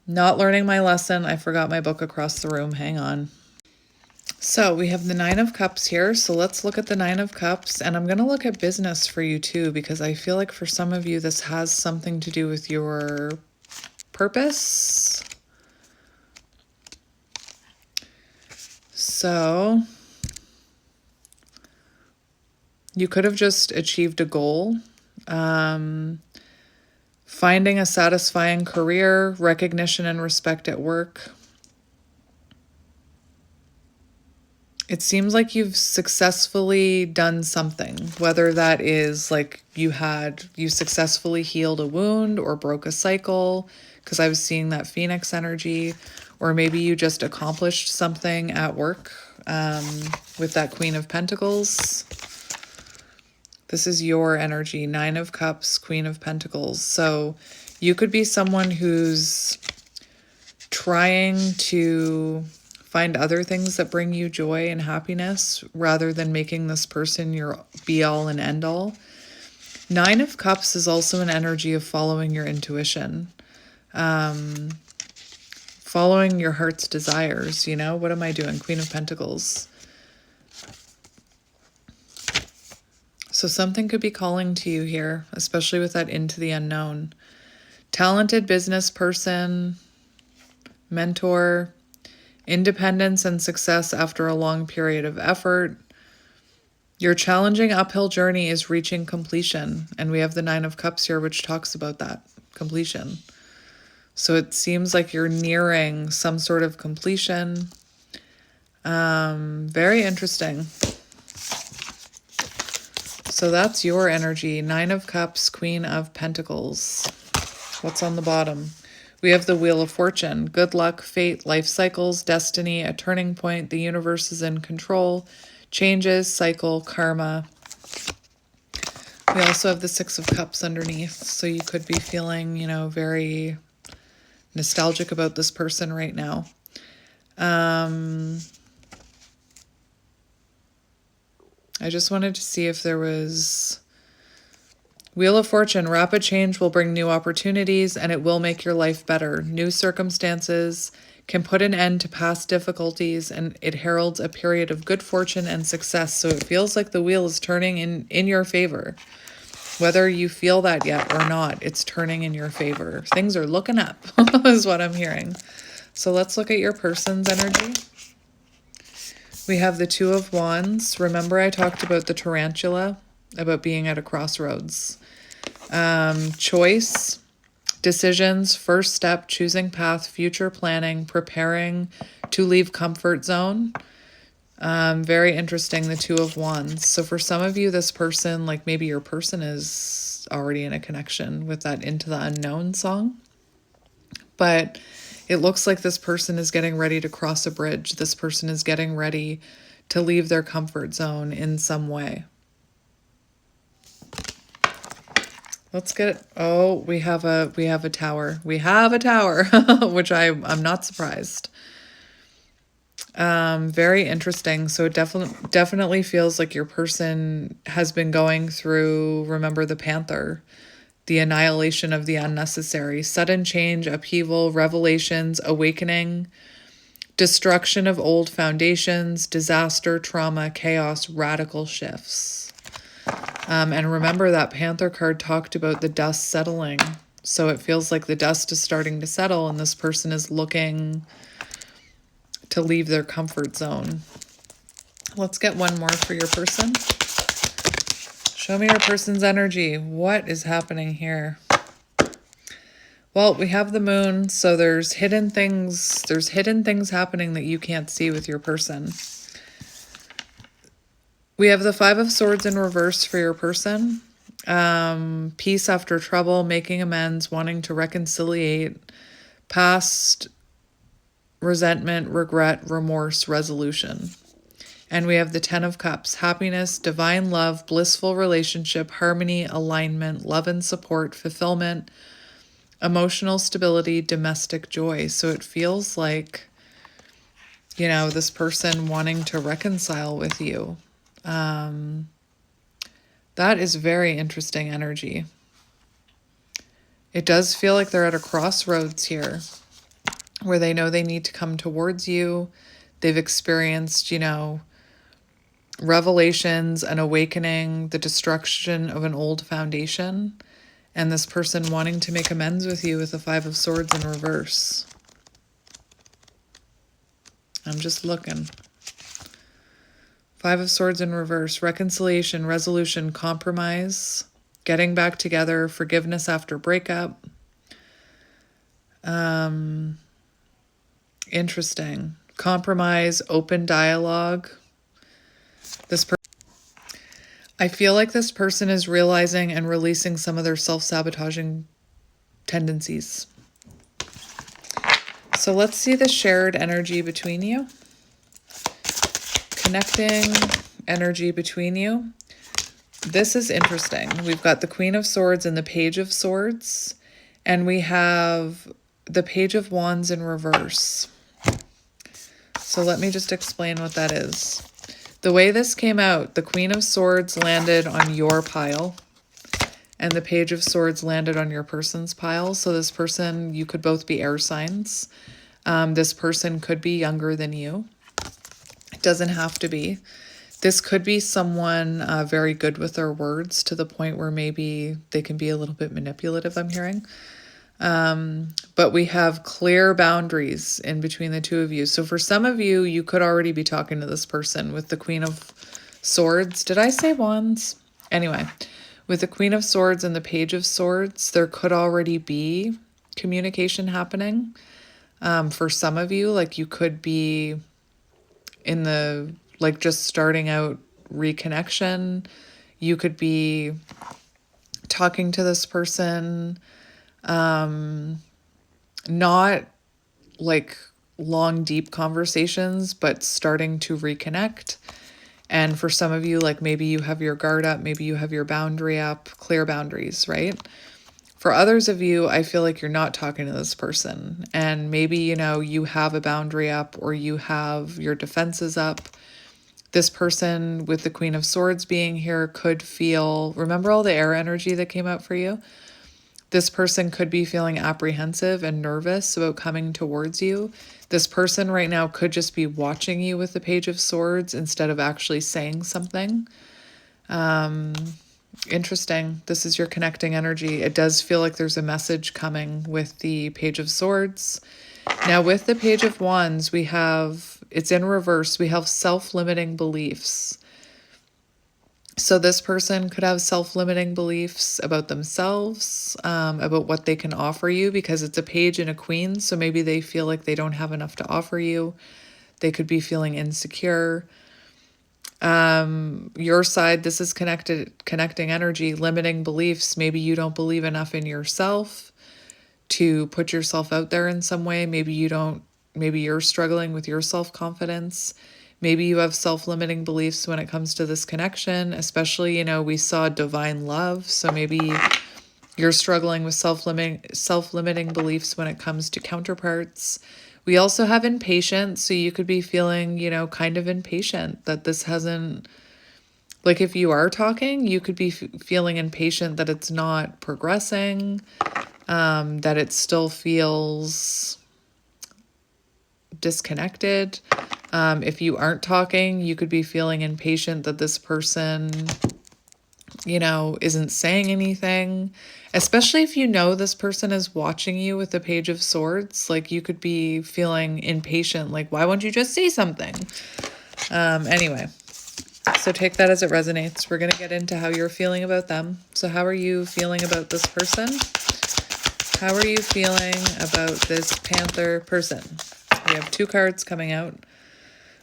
Not learning my lesson. I forgot my book across the room. Hang on. So we have the 9 of Cups here. So let's look at the 9 of Cups. And I'm going to look at business for you too, because I feel like for some of you, this has something to do with your purpose. So you could have just achieved a goal, finding a satisfying career, recognition and respect at work. It seems like you've successfully done something, whether that is like you successfully healed a wound or broke a cycle, because I was seeing that Phoenix energy, or maybe you just accomplished something at work. with that Queen of Pentacles. This is your energy, 9 of Cups, Queen of Pentacles. So you could be someone who's trying to find other things that bring you joy and happiness rather than making this person your be-all and end-all. 9 of Cups is also an energy of following your intuition, following your heart's desires, you know? What am I doing? Queen of Pentacles. So something could be calling to you here, especially with that into the unknown. Talented business person, mentor, independence and success after a long period of effort. Your challenging uphill journey is reaching completion. And we have the 9 of Cups here, which talks about that, completion. So it seems like you're nearing some sort of completion. Very interesting. So that's your energy. 9 of Cups, Queen of Pentacles. What's on the bottom? We have the Wheel of Fortune. Good luck, fate, life cycles, destiny, a turning point, the universe is in control, changes, cycle, karma. We also have the 6 of Cups underneath. So you could be feeling, you know, very nostalgic about this person right now. I just wanted to see if there was... Wheel of Fortune, rapid change will bring new opportunities and it will make your life better. New circumstances can put an end to past difficulties and it heralds a period of good fortune and success. So it feels like the wheel is turning in your favor. Whether you feel that yet or not, it's turning in your favor. Things are looking up is what I'm hearing. So let's look at your person's energy. We have the 2 of Wands. Remember I talked about the tarantula, about being at a crossroads. Choice, decisions, first step, choosing path, future planning, preparing to leave comfort zone. Very interesting, the 2 of Wands. So for some of you, this person, like maybe your person is already in a connection with that Into the Unknown song. But it looks like this person is getting ready to cross a bridge. This person is getting ready to leave their comfort zone in some way. Let's get it. Oh, we have a tower. We have a tower, which I'm not surprised. Very interesting. So it definitely feels like your person has been going through, remember the panther, the annihilation of the unnecessary, sudden change, upheaval, revelations, awakening, destruction of old foundations, disaster, trauma, chaos, radical shifts. And remember that panther card talked about the dust settling. So it feels like the dust is starting to settle and this person is looking to leave their comfort zone. Let's get one more for your person. Show me your person's energy. What is happening here? Well, we have the moon, so there's hidden things happening that you can't see with your person. We have the 5 of Swords in reverse for your person. Peace after trouble, making amends, wanting to reconciliate, past resentment, regret, remorse, resolution. And we have the 10 of Cups, happiness, divine love, blissful relationship, harmony, alignment, love and support, fulfillment, emotional stability, domestic joy. So it feels like, you know, this person wanting to reconcile with you. That is very interesting energy. It does feel like they're at a crossroads here where they know they need to come towards you. They've experienced, you know, revelations, an awakening, the destruction of an old foundation, and this person wanting to make amends with you with the 5 of Swords in reverse. I'm just looking. 5 of Swords in reverse, reconciliation, resolution, compromise, getting back together, forgiveness after breakup. Interesting. Compromise, open dialogue. I feel like this person is realizing and releasing some of their self-sabotaging tendencies. So let's see the shared energy between you. connecting energy between you. This is interesting. We've got the Queen of Swords and the Page of Swords, and we have the Page of Wands in reverse. So let me just explain what that is. The way this came out, the Queen of Swords landed on your pile, and the Page of Swords landed on your person's pile. So this person, you could both be air signs. This person could be younger than you. It doesn't have to be. This could be someone very good with their words to the point where maybe they can be a little bit manipulative, I'm hearing. But we have clear boundaries in between the two of you. So for some of you, you could already be talking to this person with the Queen of Swords. Did I say Wands? Anyway, with the Queen of Swords and the Page of Swords, there could already be communication happening. For some of you, like you could be in the, like just starting out reconnection. You could be talking to this person, not like long, deep conversations, but starting to reconnect. And for some of you, like maybe you have your guard up, maybe you have your boundary up, clear boundaries, right? For others of you, I feel like you're not talking to this person, and maybe, you know, you have a boundary up or you have your defenses up. This person with the Queen of Swords being here could feel, remember all the air energy that came out for you? This person could be feeling apprehensive and nervous about coming towards you. This person right now could just be watching you with the Page of Swords instead of actually saying something. Interesting. This is your connecting energy. It does feel like there's a message coming with the Page of Swords. Now with the Page of Wands, we have, it's in reverse, we have self-limiting beliefs. So this person could have self-limiting beliefs about themselves, about what they can offer you, because it's a page and a queen. So maybe they feel like they don't have enough to offer you. They could be feeling insecure. Your side, this is connecting energy, limiting beliefs. Maybe you don't believe enough in yourself to put yourself out there in some way. Maybe you're struggling with your self-confidence. Maybe you have self-limiting beliefs when it comes to this connection, especially, you know, we saw divine love. So maybe you're struggling with self-limiting beliefs when it comes to counterparts. We also have impatience. So you could be feeling, you know, kind of impatient that this hasn't, like if you are talking, you could be feeling impatient that it's not progressing, that it still feels disconnected. If you aren't talking, you could be feeling impatient that this person, you know, isn't saying anything, especially if you know this person is watching you with the Page of Swords. Like you could be feeling impatient, like, why won't you just say something? Anyway, so take that as it resonates. We're going to get into how you're feeling about them. So how are you feeling about this person? How are you feeling about this Panther person? We have 2 cards coming out.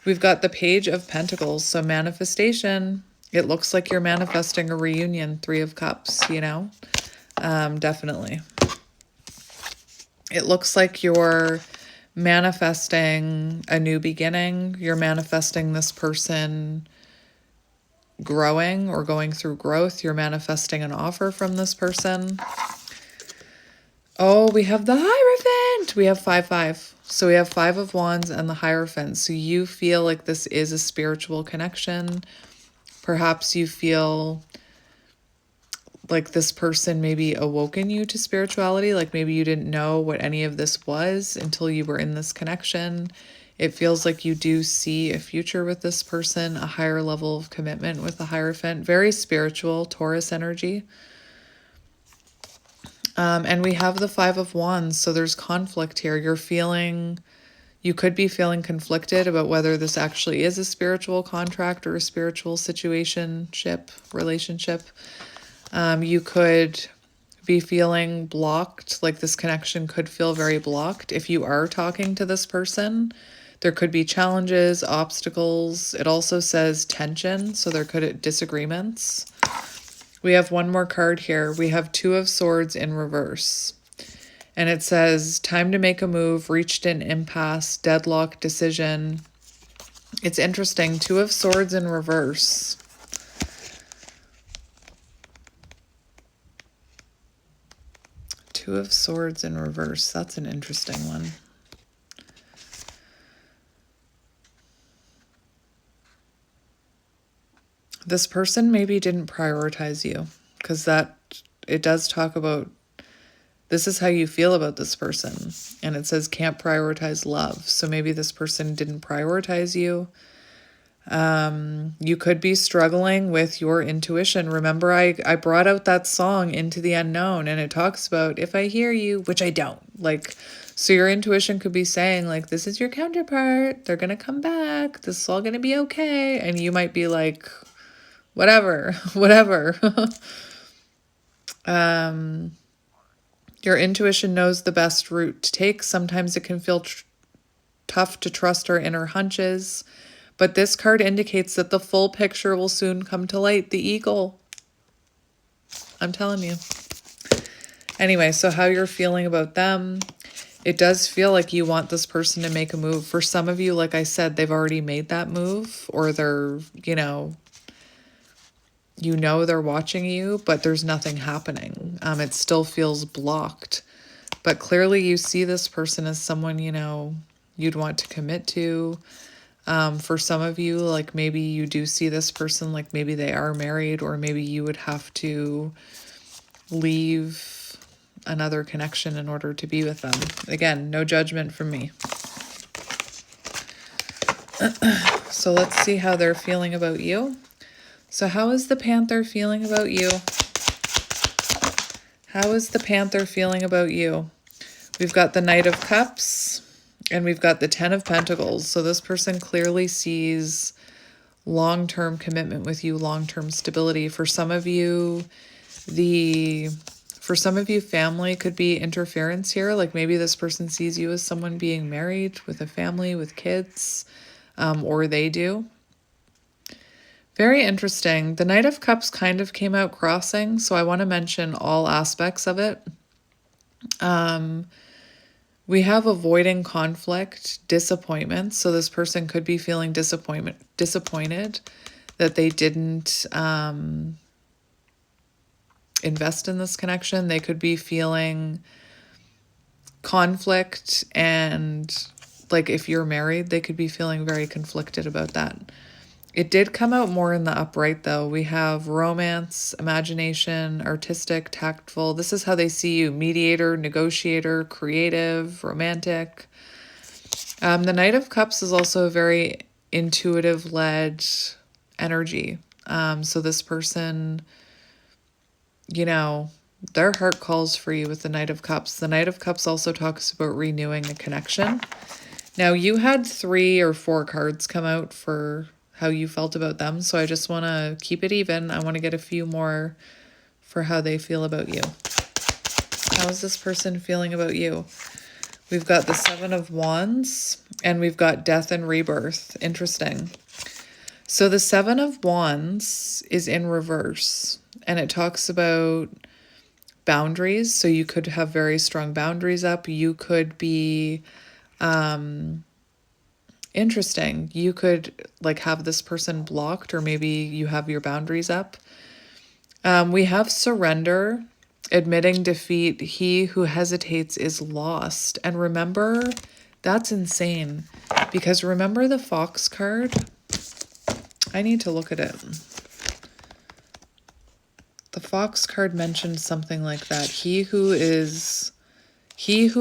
We've got the Page of Pentacles, so manifestation. It looks like you're manifesting a reunion, 3 of Cups, you know? Definitely. It looks like you're manifesting a new beginning. You're manifesting this person growing or going through growth. You're manifesting an offer from this person. Oh, we have the Hierophant. We have 5-5. So we have 5 of Wands and the Hierophant. So you feel like this is a spiritual connection. Perhaps you feel like this person maybe awoken you to spirituality. Like maybe you didn't know what any of this was until you were in this connection. It feels like you do see a future with this person, a higher level of commitment with the Hierophant. Very spiritual, Taurus energy. And we have the 5 of Wands, so there's conflict here. You could be feeling conflicted about whether this actually is a spiritual contract or a spiritual relationship. You could be feeling blocked, like this connection could feel very blocked. If you are talking to this person, there could be challenges, obstacles. It also says tension, so there could be disagreements. We have one more card here. We have 2 of Swords in reverse. And it says, time to make a move, reached an impasse, deadlock, decision. It's interesting. Two of Swords in reverse. Two of Swords in reverse. That's an interesting one. This person maybe didn't prioritize you, because it does talk about, this is how you feel about this person. And it says can't prioritize love. So maybe this person didn't prioritize you. You could be struggling with your intuition. Remember, I brought out that song Into the Unknown, and it talks about if I hear you, which I don't. Like, so your intuition could be saying, like, this is your counterpart. They're going to come back. This is all going to be okay. And you might be like, whatever, whatever. Your intuition knows the best route to take. Sometimes it can feel tough to trust our inner hunches. But this card indicates that the full picture will soon come to light. The eagle. I'm telling you. Anyway, so how you're feeling about them. It does feel like you want this person to make a move. For some of you, like I said, they've already made that move. Or they're, you know they're watching you, but there's nothing happening. It still feels blocked. But clearly you see this person as someone, you'd want to commit to. For some of you, like maybe you do see this person, like maybe they are married, or maybe you would have to leave another connection in order to be with them. Again, no judgment from me. So let's see how they're feeling about you. So how is the Panther feeling about you? How is the Panther feeling about you? We've got the Knight of Cups. And we've got the Ten of Pentacles. So this person clearly sees long-term commitment with you, long-term stability. For some of you, family could be interference here. Like maybe this person sees you as someone being married with a family, with kids, or they do. Very interesting. The Knight of Cups kind of came out crossing, so I want to mention all aspects of it. We have avoiding conflict, disappointment. So this person could be feeling disappointed that they didn't invest in this connection. They could be feeling conflict, and like if you're married, they could be feeling very conflicted about that. It did come out more in the upright though. We have romance, imagination, artistic, tactful. This is how they see you. Mediator, negotiator, creative, romantic. The Knight of Cups is also a very intuitive-led energy. So this person, their heart calls for you with the Knight of Cups. The Knight of Cups also talks about renewing a connection. Now, you had 3 or 4 cards come out for how you felt about them. So I just want to keep it even. I want to get a few more for how they feel about you. How is this person feeling about you? We've got the 7 of Wands and we've got death and rebirth. Interesting. So the 7 of Wands is in reverse and it talks about boundaries. So you could have very strong boundaries up. You could be, interesting. You could like have this person blocked, or maybe you have your boundaries up. We have surrender, admitting defeat. He who hesitates is lost. And remember, that's insane, because remember the Fox card? I need to look at it. The Fox card mentioned something like that. He who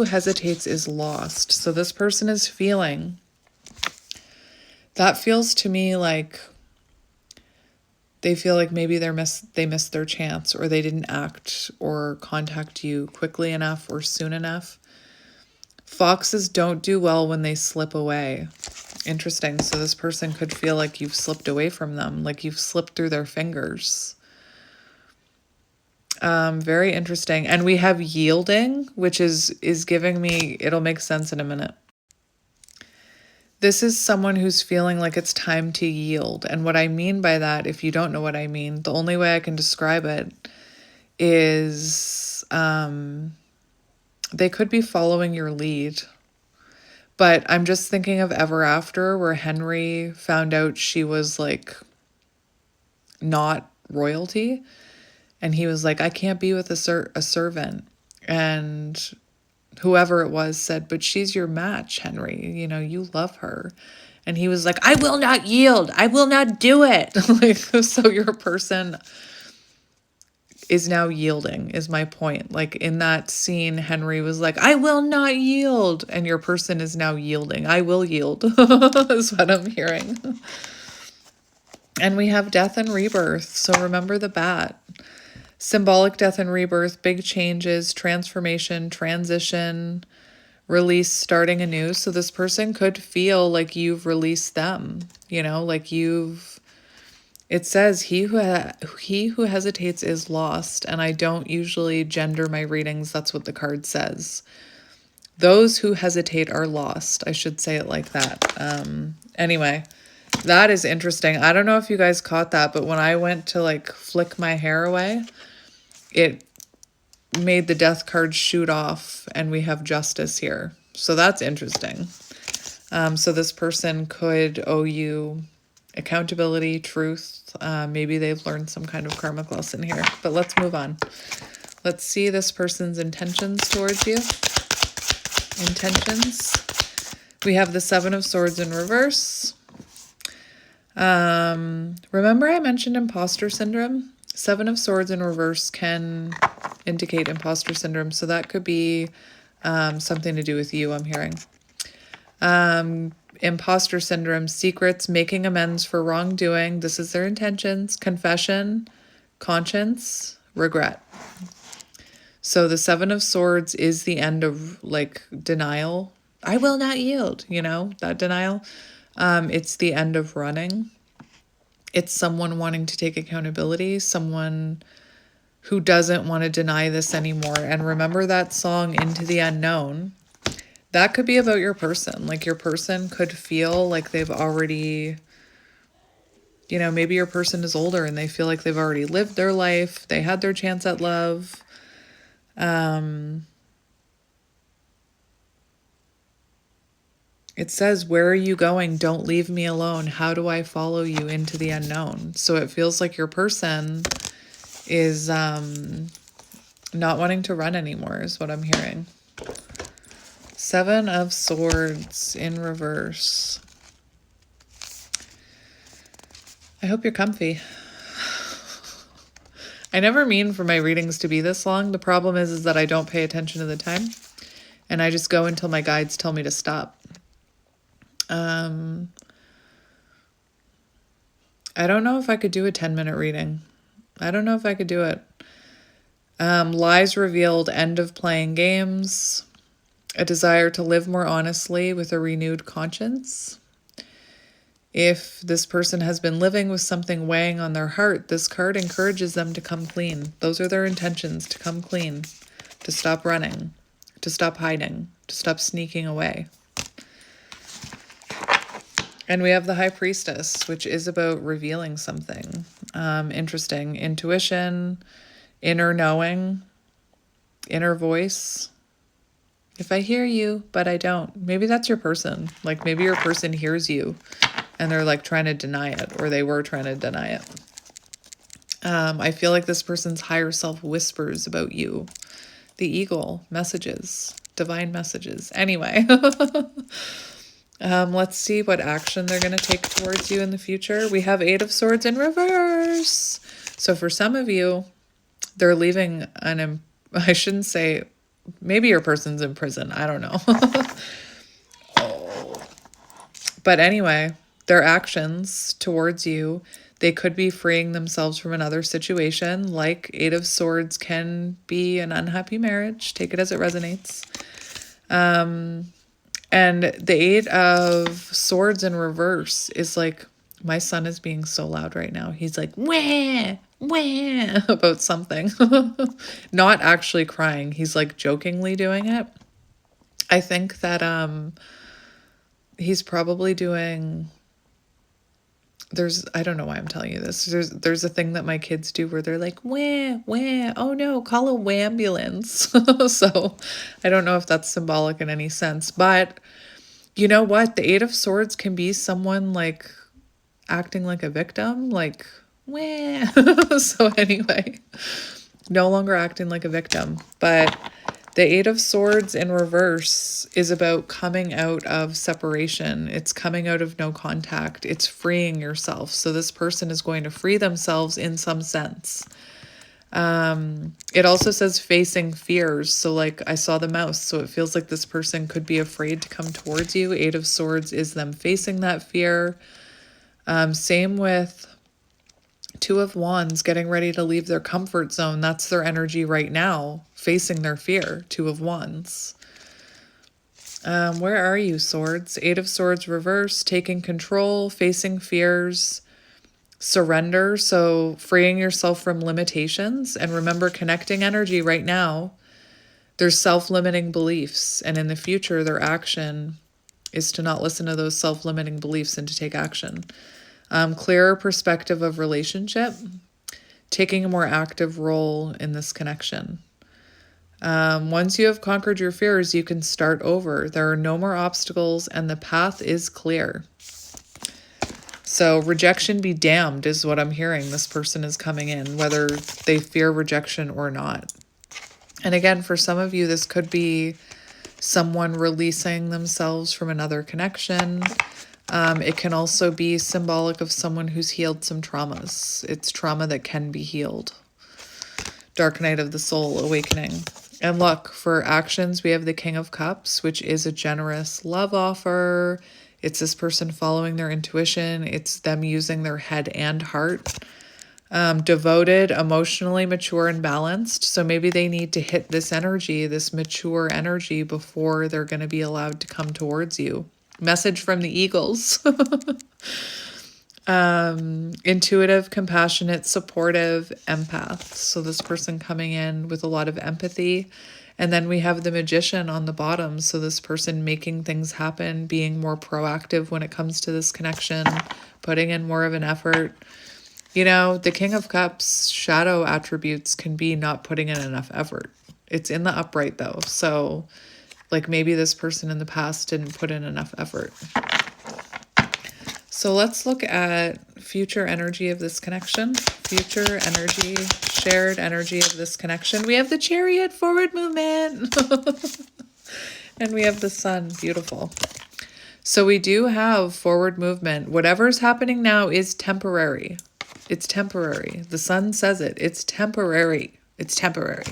hesitates is lost. So this person is feeling, that feels to me like they feel like maybe they missed their chance, or they didn't act or contact you quickly enough or soon enough. Foxes don't do well when they slip away. Interesting. So this person could feel like you've slipped away from them, like you've slipped through their fingers. Very interesting. And we have yielding, which is giving me, it'll make sense in a minute. This is someone who's feeling like it's time to yield. And what I mean by that, if you don't know what I mean, the only way I can describe it is they could be following your lead, But I'm just thinking of Ever After, where Henry found out she was like not royalty. And he was like, I can't be with a servant. And whoever it was said, but she's your match, Henry. You know, you love her. And he was like, I will not yield. I will not do it. Like, so your person is now yielding, is my point. Like in that scene, Henry was like, I will not yield. And your person is now yielding. I will yield, is what I'm hearing. And we have death and rebirth. So remember the bat. Symbolic death and rebirth, big changes, transformation, transition, release, starting anew. So this person could feel like you've released them, you know, like it says he who hesitates is lost. And I don't usually gender my readings. That's what the card says. Those who hesitate are lost. I should say it like that. Anyway, that is interesting. I don't know if you guys caught that, but when I went to like flick my hair away, it made the death card shoot off and we have justice here. So that's interesting. So this person could owe you accountability, truth. Maybe they've learned some kind of karmic lesson here, but let's move on. Let's see this person's intentions towards you. Intentions. We have the Seven of Swords in reverse. Remember I mentioned imposter syndrome? Seven of Swords in reverse can indicate imposter syndrome. So that could be something to do with you, I'm hearing. Imposter syndrome, secrets, making amends for wrongdoing. This is their intentions. Confession, conscience, regret. So the Seven of Swords is the end of like denial. I will not yield, you know, that denial. It's the end of running. It's someone wanting to take accountability, someone who doesn't want to deny this anymore. And remember that song, Into the Unknown? That could be about your person. Like your person could feel like they've already, you know, maybe your person is older and they feel like they've already lived their life. They had their chance at love. It says, where are you going? Don't leave me alone. How do I follow you into the unknown? So it feels like your person is not wanting to run anymore is what I'm hearing. Seven of Swords in reverse. I hope you're comfy. I never mean for my readings to be this long. The problem is that I don't pay attention to the time. And I just go until my guides tell me to stop. I don't know if I could do a 10-minute reading. I don't know if I could do it. Lies revealed, end of playing games, a desire to live more honestly with a renewed conscience. If this person has been living with something weighing on their heart, this card encourages them to come clean. Those are their intentions, to come clean, to stop running, to stop hiding, to stop sneaking away. And we have the High Priestess, which is about revealing something. Interesting. Intuition, inner knowing, inner voice. If I hear you, but I don't. Maybe that's your person. Like maybe your person hears you and they're like trying to deny it, or they were trying to deny it. I feel like this person's higher self whispers about you. The eagle, messages, divine messages. Anyway. Let's see what action they're going to take towards you in the future. We have Eight of Swords in reverse. So for some of you, they're leaving I shouldn't say, maybe your person's in prison. I don't know. But anyway, their actions towards you, they could be freeing themselves from another situation. Like Eight of Swords can be an unhappy marriage. Take it as it resonates. And the Eight of Swords in reverse is like, my son is being so loud right now. He's like, wah, wah, about something. Not actually crying. He's like jokingly doing it. I think that he's probably doing, I don't know why I'm telling you this. There's a thing that my kids do where they're like, wah, wah, oh no, call a wambulance. So I don't know if that's symbolic in any sense, but You know what? The Eight of Swords can be someone like acting like a victim, like, wah. So anyway, no longer acting like a victim. But the Eight of Swords in reverse is about coming out of separation. It's coming out of no contact. It's freeing yourself. So this person is going to free themselves in some sense. It also says facing fears. So like I saw the mouse, so it feels like this person could be afraid to come towards you. Eight of Swords is them facing that fear. Same with Two of Wands, getting ready to leave their comfort zone. That's their energy right now, facing their fear. Two of Wands. Where are you, Swords? Eight of Swords reverse, taking control, facing fears, surrender. So freeing yourself from limitations. And remember, connecting energy right now, there's self-limiting beliefs. And in the future, their action is to not listen to those self-limiting beliefs and to take action. Clearer perspective of relationship, taking a more active role in this connection. Once you have conquered your fears, you can start over. There are no more obstacles and the path is clear. So rejection be damned is what I'm hearing. This person is coming in, whether they fear rejection or not. And again, for some of you, this could be someone releasing themselves from another connection. It can also be symbolic of someone who's healed some traumas. It's trauma that can be healed. Dark night of the soul awakening. And look, for actions, we have the King of Cups, which is a generous love offer. It's this person following their intuition. It's them using their head and heart. Devoted, emotionally mature and balanced. So maybe they need to hit this energy, this mature energy, before they're going to be allowed to come towards you. Message from the Eagles. Intuitive, compassionate, supportive, empath. So this person coming in with a lot of empathy. And then we have the Magician on the bottom. So this person making things happen, being more proactive when it comes to this connection, putting in more of an effort. You know, the King of Cups shadow attributes can be not putting in enough effort. It's in the upright though. So like maybe this person in the past didn't put in enough effort. So let's look at future energy of this connection. Future energy, shared energy of this connection. We have the Chariot, forward movement. And we have the Sun, beautiful. So we do have forward movement. Whatever's happening now is temporary. It's temporary. The Sun says it. It's temporary. It's temporary.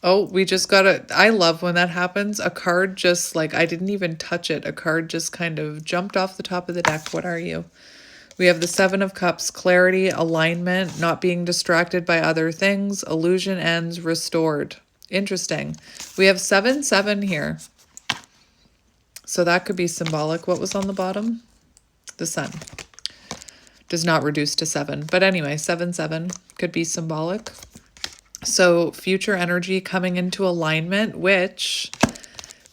Oh, we just got I love when that happens. A card just like, I didn't even touch it. A card just kind of jumped off the top of the deck. What are you? We have the Seven of Cups, clarity, alignment, not being distracted by other things, illusion ends, restored. Interesting. We have 7-7 here. So that could be symbolic. What was on the bottom? The Sun. Does not reduce to 7. But anyway, 7-7 could be symbolic. So future energy coming into alignment, which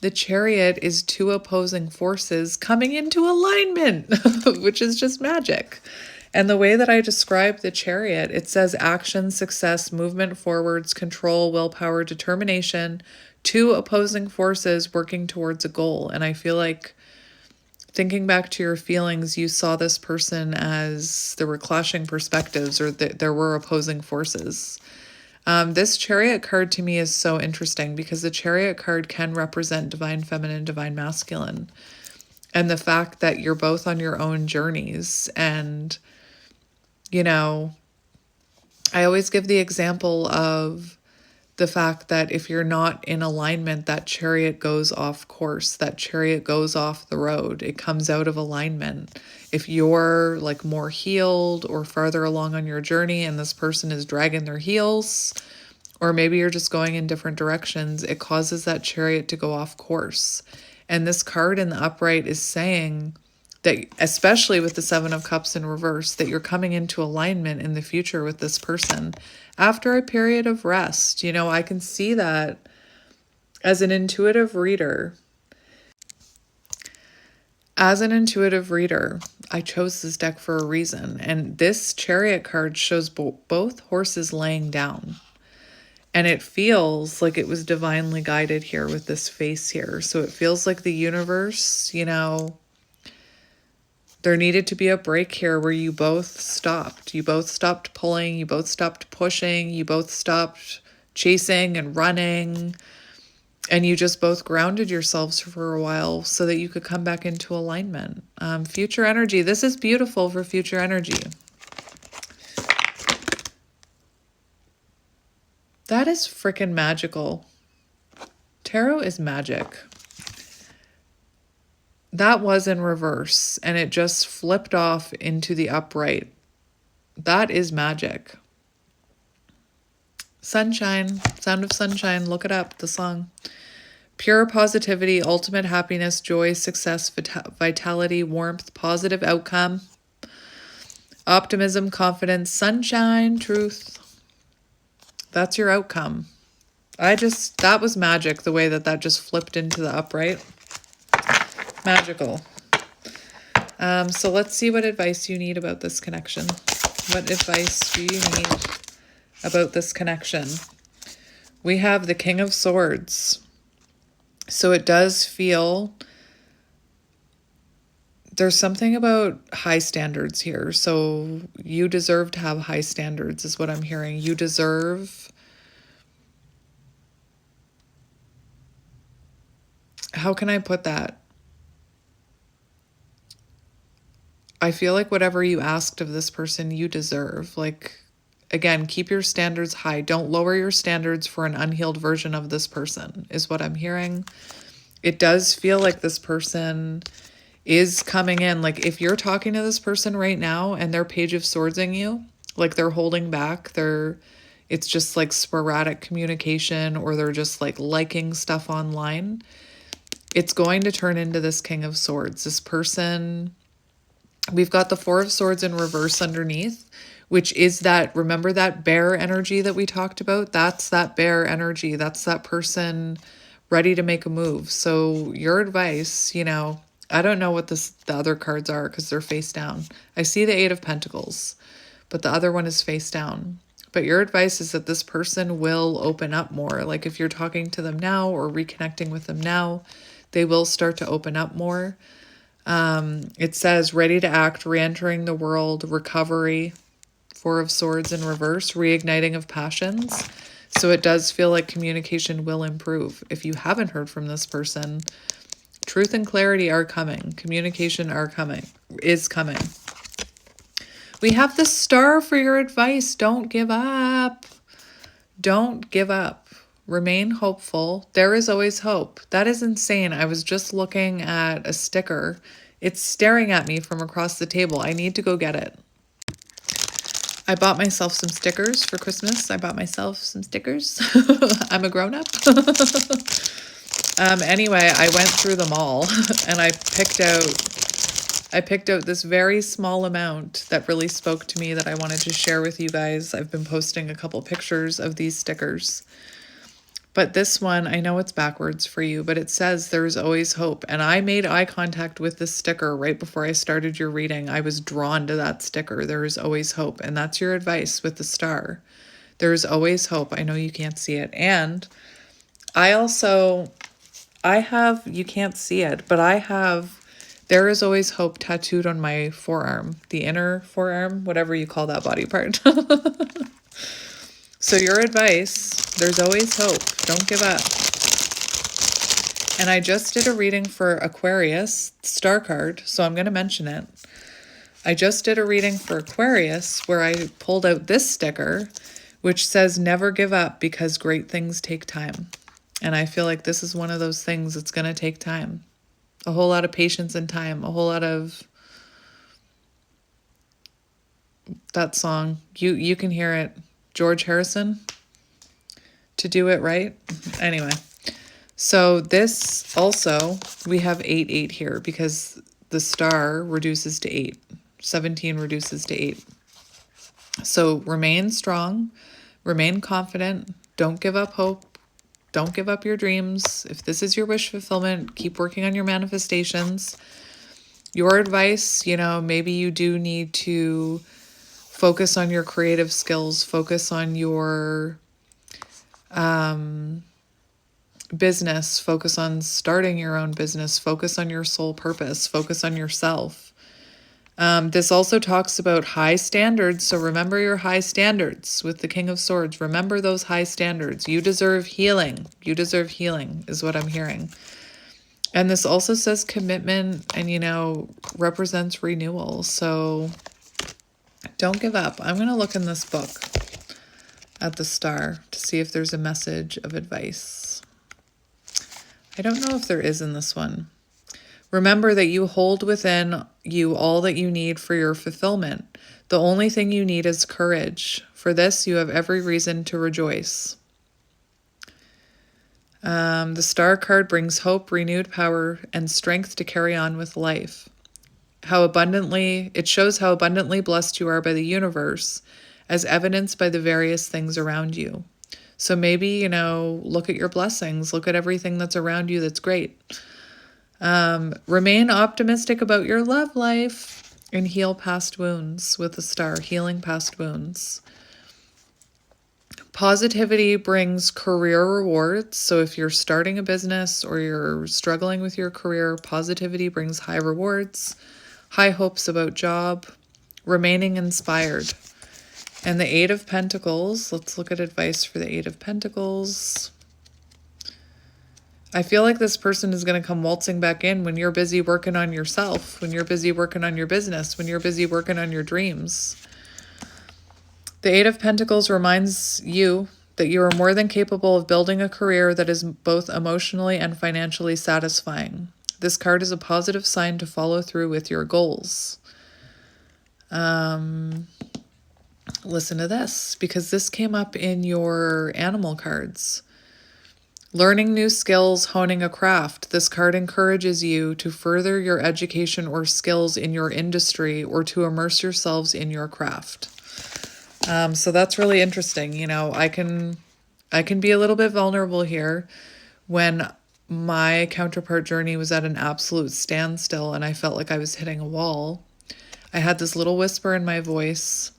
the Chariot is two opposing forces coming into alignment, which is just magic. And the way that I describe the Chariot, it says action, success, movement forwards, control, willpower, determination, two opposing forces working towards a goal. And I feel like thinking back to your feelings, you saw this person as there were clashing perspectives or there were opposing forces. This Chariot card to me is so interesting because the Chariot card can represent divine feminine, divine masculine. And the fact that you're both on your own journeys. And, you know, I always give the example of the fact that if you're not in alignment, that Chariot goes off course, that Chariot goes off the road. It comes out of alignment. If you're like more healed or farther along on your journey and this person is dragging their heels, or maybe you're just going in different directions, it causes that Chariot to go off course. And this card in the upright is saying that, especially with the Seven of Cups in reverse, that you're coming into alignment in the future with this person after a period of rest. You know, I can see that as an intuitive reader. As an intuitive reader, I chose this deck for a reason. And this Chariot card shows both horses laying down. And it feels like it was divinely guided here with this face here. So it feels like the universe, you know, there needed to be a break here where you both stopped. You both stopped pulling, you both stopped pushing, you both stopped chasing and running. And you just both grounded yourselves for a while so that you could come back into alignment. Future energy. This is beautiful for future energy. That is freaking magical. Tarot is magic. That was in reverse and it just flipped off into the upright. That is magic. Sunshine, Sound of Sunshine, look it up, the song. Pure positivity, ultimate happiness, joy, success, vitality, warmth, positive outcome, optimism, confidence, sunshine, truth. That's your outcome. That was magic, the way that just flipped into the upright. Magical. So let's see what advice you need about this connection. What advice do you need about this connection? We have the King of Swords. So it does feel there's something about high standards here. So you deserve to have high standards is what I'm hearing. You deserve, how can I put that? I feel like whatever you asked of this person, you deserve. Like, again, keep your standards high. Don't lower your standards for an unhealed version of this person, is what I'm hearing. It does feel like this person is coming in. Like, if you're talking to this person right now and they're Page of Swordsing you, like they're holding back, it's just like sporadic communication, or they're just like liking stuff online, it's going to turn into this King of Swords. This person, we've got the Four of Swords in reverse underneath, which is that, remember that bear energy that we talked about? That's that bear energy. That's that person ready to make a move. So your advice, you know, I don't know what the other cards are because they're face down. I see the Eight of Pentacles, but the other one is face down. But your advice is that this person will open up more. Like if you're talking to them now or reconnecting with them now, they will start to open up more. It says ready to act, re-entering the world, recovery, Four of Swords in reverse, reigniting of passions. So it does feel like communication will improve. If you haven't heard from this person, truth and clarity are coming. Communication is coming. We have the Star for your advice. Don't give up. Don't give up. Remain hopeful. There is always hope. That is insane. I was just looking at a sticker. It's staring at me from across the table. I need to go get it. I bought myself some stickers for Christmas. I'm a grown-up. Anyway, I went through them all and I picked out this very small amount that really spoke to me that I wanted to share with you guys. I've been posting a couple pictures of these stickers. But this one, I know it's backwards for you, but it says there's always hope. And I made eye contact with this sticker right before I started your reading. I was drawn to that sticker. There is always hope. And that's your advice with the Star. There is always hope. I know you can't see it. And you can't see it, but I have, there is always hope tattooed on my forearm, the inner forearm, whatever you call that body part. So your advice, there's always hope. Don't give up. And I just did a reading for Aquarius, star card, so I'm going to mention it. I just did a reading for Aquarius where I pulled out this sticker, which says never give up because great things take time. And I feel like this is one of those things that's going to take time. A whole lot of patience and time. A whole lot of that song. You can hear it. George Harrison. To do it right. Anyway. So this also, we have 8 here because the star reduces to 8. 17 reduces to 8. So remain strong. Remain confident. Don't give up hope. Don't give up your dreams. If this is your wish fulfillment, keep working on your manifestations. Your advice, maybe you do need to focus on your creative skills, focus on your Business, focus on starting your own business, focus on your soul purpose, focus on yourself. This also talks about high standards. So remember your high standards with the King of Swords. Remember those high standards. You deserve healing. You deserve healing is what I'm hearing. And this also says commitment and, represents renewal. So don't give up. I'm going to look in this book at the star to see if there's a message of advice. I don't know if there is in this one. Remember that you hold within you all that you need for your fulfillment. The only thing you need is courage. For this, you have every reason to rejoice. The star card brings hope, renewed power, and strength to carry on with life. It shows how abundantly blessed you are by the universe, as evidenced by the various things around you. So maybe, look at your blessings, look at everything that's around you that's great. Remain optimistic about your love life and heal past wounds with the star, healing past wounds. Positivity brings career rewards. So if you're starting a business or you're struggling with your career, positivity brings high rewards, high hopes about job, remaining inspired. And the Eight of Pentacles, let's look at advice for the Eight of Pentacles. I feel like this person is going to come waltzing back in when you're busy working on yourself, when you're busy working on your business, when you're busy working on your dreams. The Eight of Pentacles reminds you that you are more than capable of building a career that is both emotionally and financially satisfying. This card is a positive sign to follow through with your goals. Listen to this, because this came up in your animal cards. Learning new skills, honing a craft. This card encourages you to further your education or skills in your industry or to immerse yourselves in your craft. So that's really interesting. I can be a little bit vulnerable here. When my counterpart journey was at an absolute standstill and I felt like I was hitting a wall, I had this little whisper in my voice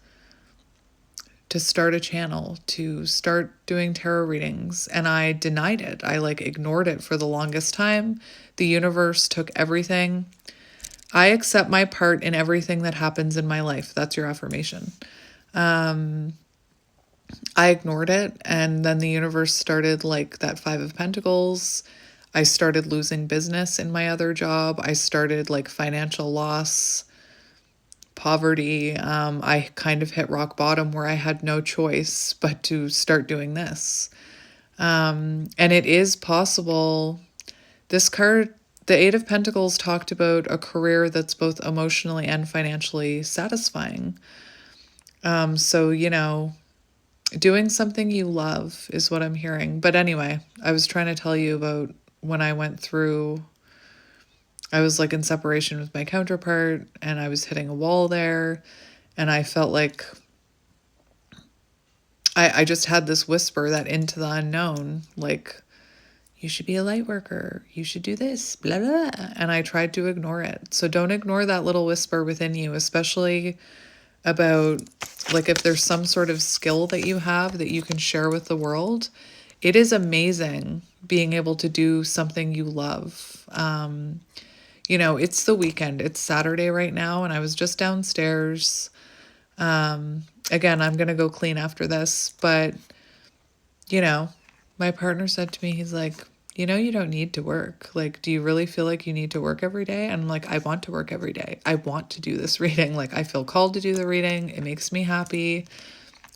to start a channel, to start doing tarot readings, and I denied it. I ignored it for the longest time. The universe took everything. I accept my part in everything that happens in my life. That's your affirmation. I ignored it, and then the universe started that Five of Pentacles. I started losing business in my other job. I started financial loss, poverty. I kind of hit rock bottom where I had no choice but to start doing this. And it is possible. This card, the Eight of Pentacles, talked about a career that's both emotionally and financially satisfying. So, doing something you love is what I'm hearing. But anyway, I was trying to tell you about when I went through, I was in separation with my counterpart and I was hitting a wall there. And I felt like I just had this whisper that into the unknown, you should be a light worker. You should do this, blah, blah. And I tried to ignore it. So don't ignore that little whisper within you, especially about if there's some sort of skill that you have that you can share with the world. It is amazing being able to do something you love. It's the weekend. It's Saturday right now, and I was just downstairs. Again, I'm going to go clean after this, but, my partner said to me, he's like, you don't need to work. Do you really feel like you need to work every day? And I'm like, I want to work every day. I want to do this reading. I feel called to do the reading. It makes me happy,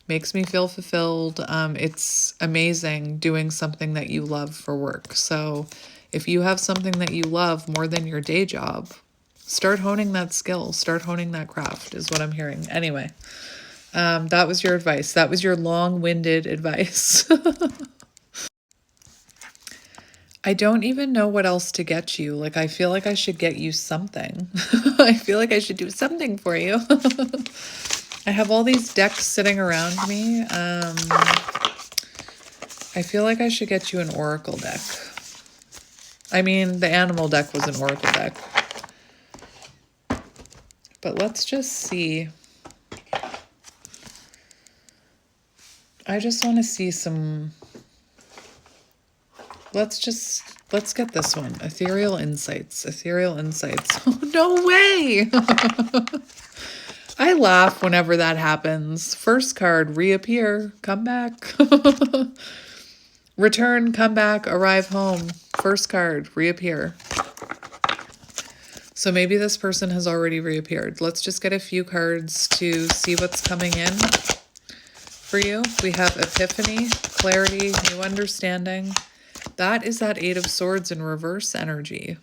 makes me feel fulfilled. It's amazing doing something that you love for work. So if you have something that you love more than your day job, start honing that skill, start honing that craft is what I'm hearing. Anyway, that was your advice. That was your long-winded advice. I don't even know what else to get you. I feel like I should get you something. I feel like I should do something for you. I have all these decks sitting around me. I feel like I should get you an oracle deck. I mean, the animal deck was an oracle deck. But let's just see. I just want to see some let's get this one. Ethereal insights. Ethereal insights. Oh, no way. I laugh whenever that happens. First card, reappear, come back. Return, come back, arrive home. First card, reappear. So maybe this person has already reappeared. Let's just get a few cards to see what's coming in for you. We have epiphany, clarity, new understanding. That is that Eight of Swords in reverse energy.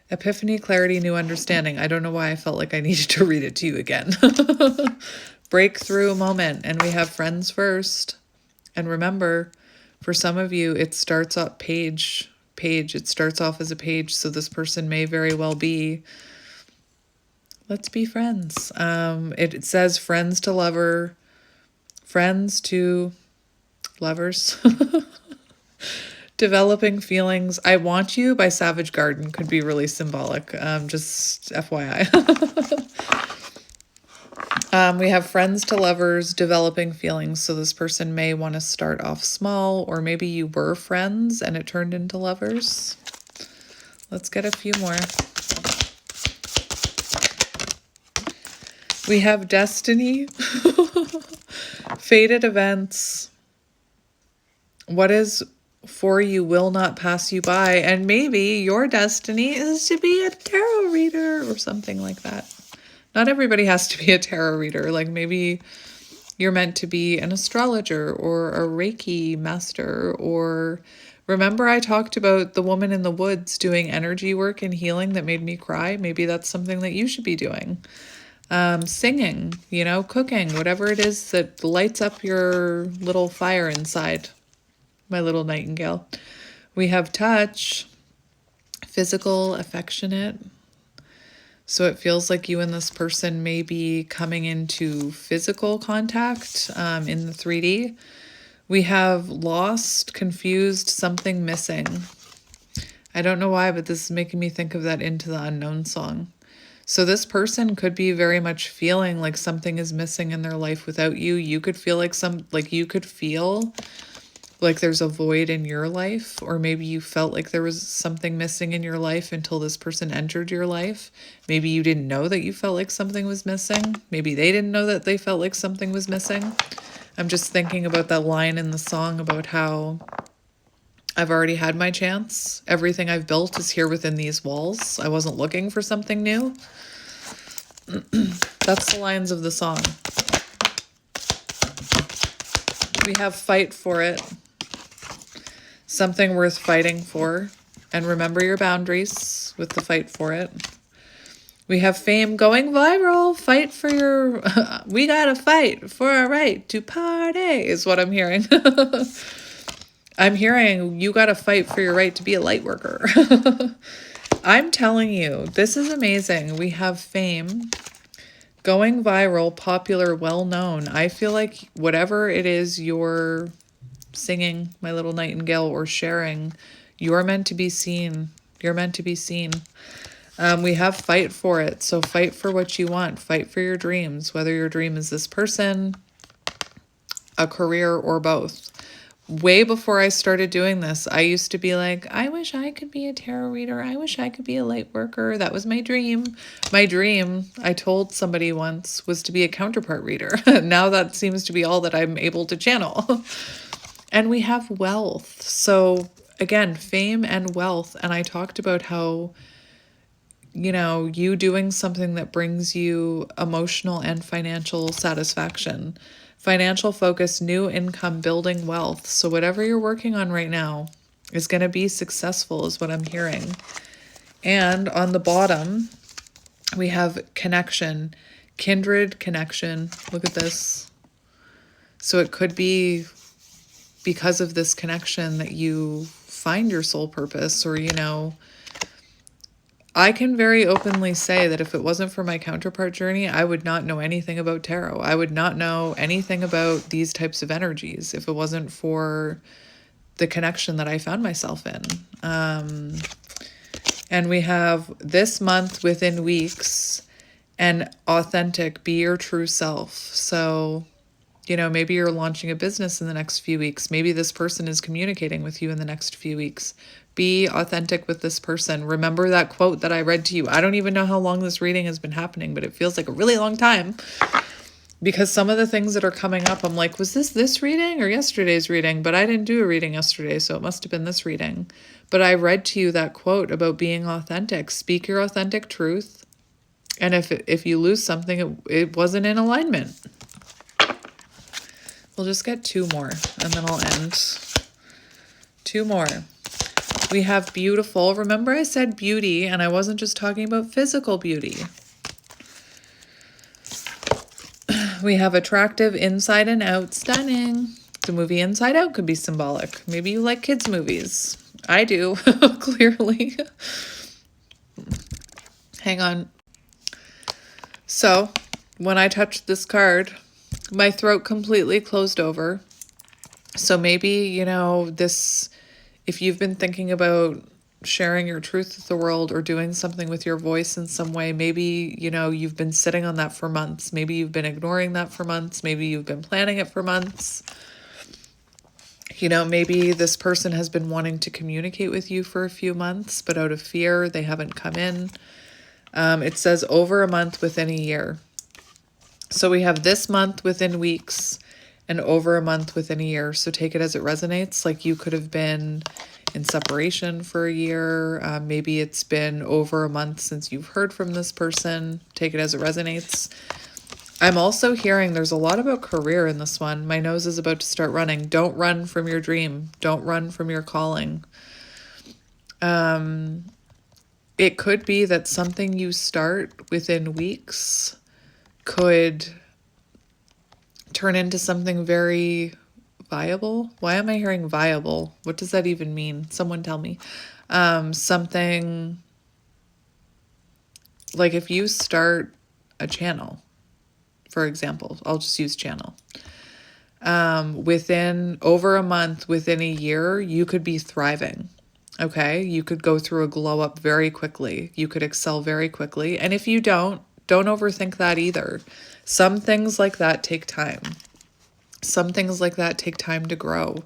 Epiphany, clarity, new understanding. I don't know why I felt like I needed to read it to you again. Breakthrough moment. And we have friends first. And remember, for some of you, it starts up page. It starts off as a page. So this person may very well be, let's be friends. It says friends to lover, friends to lovers. Developing feelings. I Want You by Savage Garden could be really symbolic. Just FYI. We have friends to lovers, developing feelings. So this person may want to start off small, or maybe you were friends and it turned into lovers. Let's get a few more. We have destiny, fated events. What is for you will not pass you by, and maybe your destiny is to be a tarot reader or something like that. Not everybody has to be a tarot reader. Like maybe you're meant to be an astrologer or a Reiki master, or remember I talked about the woman in the woods doing energy work and healing that made me cry. Maybe that's something that you should be doing. Singing, cooking, whatever it is that lights up your little fire inside. My little nightingale. We have touch, physical, affectionate. So it feels like you and this person may be coming into physical contact in the 3D. We have lost, confused, something missing. I don't know why, but this is making me think of that Into the Unknown song. So this person could be very much feeling like something is missing in their life without you. You could feel like like there's a void in your life, or maybe you felt like there was something missing in your life until this person entered your life. Maybe you didn't know that you felt like something was missing. Maybe they didn't know that they felt like something was missing. I'm just thinking about that line in the song about how I've already had my chance. Everything I've built is here within these walls. I wasn't looking for something new. That's the lines of the song. We have fight for it. Something worth fighting for. And remember your boundaries with the fight for it. We have fame going viral. Fight for your... we gotta fight for our right to party is what I'm hearing. I'm hearing you gotta fight for your right to be a light worker. I'm telling you, this is amazing. We have fame going viral, popular, well-known. I feel like whatever it is you're singing, my little nightingale, or sharing, you're meant to be seen. You're meant to be seen. We have fight for it. So fight for what you want. Fight for your dreams, whether your dream is this person, a career, or both. Way before I started doing this, I used to be like, I wish I could be a tarot reader. I wish I could be a light worker. That was my dream. My dream, I told somebody once, was to be a counterpart reader. Now that seems to be all that I'm able to channel. And we have wealth. So again, fame and wealth. And I talked about how, you doing something that brings you emotional and financial satisfaction. Financial focus, new income, building wealth. So whatever you're working on right now is going to be successful is what I'm hearing. And on the bottom, we have connection, kindred connection. Look at this. So it could be because of this connection that you find your soul purpose, or, I can very openly say that if it wasn't for my counterpart journey, I would not know anything about tarot. I would not know anything about these types of energies if it wasn't for the connection that I found myself in. And we have this month within weeks and authentic, be your true self. So You know, maybe you're launching a business in the next few weeks. Maybe this person is communicating with you in the next few weeks. Be authentic with this person. Remember that quote that I read to you. I don't even know how long this reading has been happening, but it feels like a really long time. Because some of the things that are coming up, I'm like, was this reading or yesterday's reading? But I didn't do a reading yesterday, so it must have been this reading. But I read to you that quote about being authentic. Speak your authentic truth. And if you lose something, it wasn't in alignment. We'll just get 2 more, and then I'll end. 2 more. We have beautiful. Remember I said beauty, and I wasn't just talking about physical beauty. We have attractive, inside and out, stunning. The movie Inside Out could be symbolic. Maybe you like kids' movies. I do, clearly. Hang on. So, when I touched this card, my throat completely closed over. So maybe, you know, if you've been thinking about sharing your truth with the world or doing something with your voice in some way, maybe, you know, you've been sitting on that for months. Maybe you've been ignoring that for months. Maybe you've been planning it for months. You know, maybe this person has been wanting to communicate with you for a few months, but out of fear, they haven't come in. It says over a month within a year. So we have this month within weeks and over a month within a year. So take it as it resonates. Like you could have been in separation for a year. Maybe it's been over a month since you've heard from this person. Take it as it resonates. I'm also hearing there's a lot about career in this one. My nose is about to start running. Don't run from your dream. Don't run from your calling. It could be that something you start within weeks could turn into something very viable. Why am I hearing viable? What does that even mean? Someone tell me. Something like if you start a channel, for example, I'll just use channel. Within over a month, within a year, you could be thriving. Okay. You could go through a glow up very quickly. You could excel very quickly. And if you don't overthink that either. Some things like that take time. Some things like that take time to grow.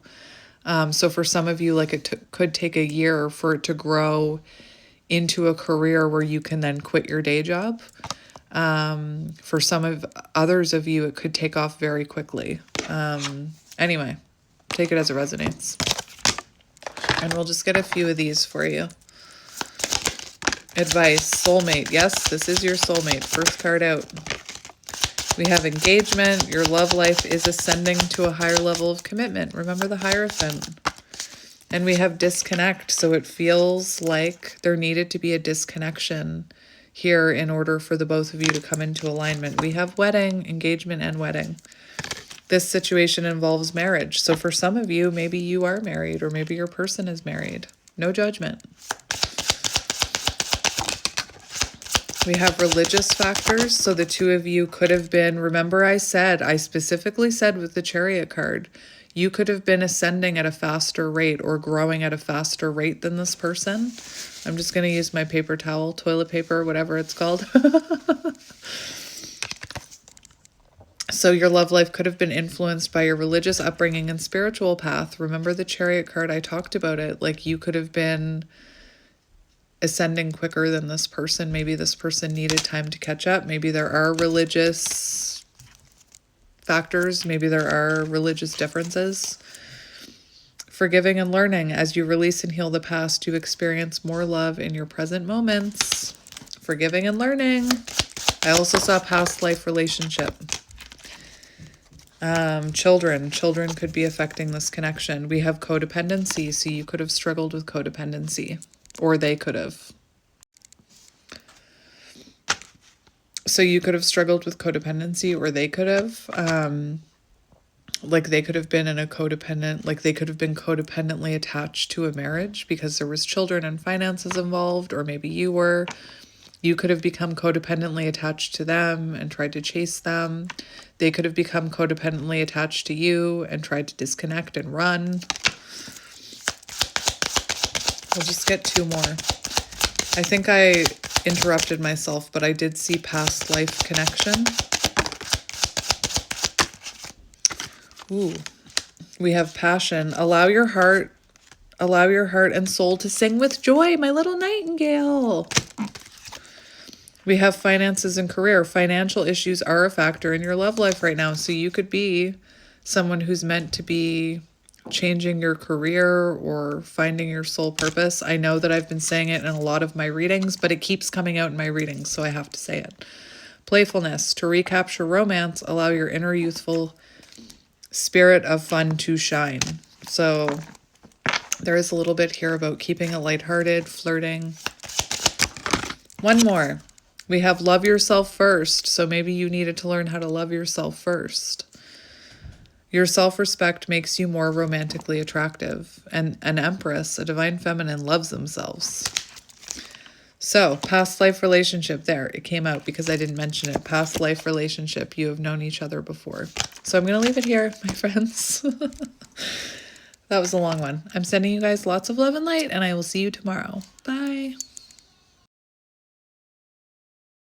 So for some of you, like it could take a year for it to grow into a career where you can then quit your day job. For some of others of you, it could take off very quickly. Anyway, take it as it resonates. And we'll just get a few of these for you. Advice, soulmate. Yes, this is your soulmate. First card out. We have engagement. Your love life is ascending to a higher level of commitment. Remember the Hierophant. And we have disconnect. So it feels like there needed to be a disconnection here in order for the both of you to come into alignment. We have wedding, engagement, and wedding. This situation involves marriage. So for some of you, maybe you are married or maybe your person is married. No judgment. We have religious factors. So the two of you could have been, remember I specifically said with the Chariot card, you could have been ascending at a faster rate or growing at a faster rate than this person. I'm just going to use my paper towel, toilet paper, whatever it's called. So your love life could have been influenced by your religious upbringing and spiritual path. Remember the Chariot card, I talked about it. Like you could have been ascending quicker than this person. Maybe this person needed time to catch up. Maybe there are religious factors. Maybe there are religious differences. Forgiving and learning. As you release and heal the past, you experience more love in your present moments. Forgiving and learning. I also saw past life relationship. Children could be affecting this connection. We have codependency, so you could have struggled with codependency, or they could have. So you could have struggled with codependency, or they could have. Like they could have been in a codependent, like they could have been codependently attached to a marriage because there was children and finances involved, or maybe you were. You could have become codependently attached to them and tried to chase them. They could have become codependently attached to you and tried to disconnect and run. We'll just get 2 more. I think I interrupted myself, but I did see past life connection. Ooh. We have passion. Allow your heart and soul to sing with joy, my little nightingale. We have finances and career. Financial issues are a factor in your love life right now. So you could be someone who's meant to be changing your career or finding your soul purpose. I know that I've been saying it in a lot of my readings, but it keeps coming out in my readings, so I have to say it. Playfulness. To recapture romance, allow your inner youthful spirit of fun to shine. So there is a little bit here about keeping it lighthearted, flirting. One more. We have love yourself first. So maybe you needed to learn how to love yourself first. Your self-respect makes you more romantically attractive. And an empress, a divine feminine, loves themselves. So, past life relationship, there, it came out because I didn't mention it. Past life relationship, you have known each other before. So I'm going to leave it here, my friends. That was a long one. I'm sending you guys lots of love and light, and I will see you tomorrow. Bye.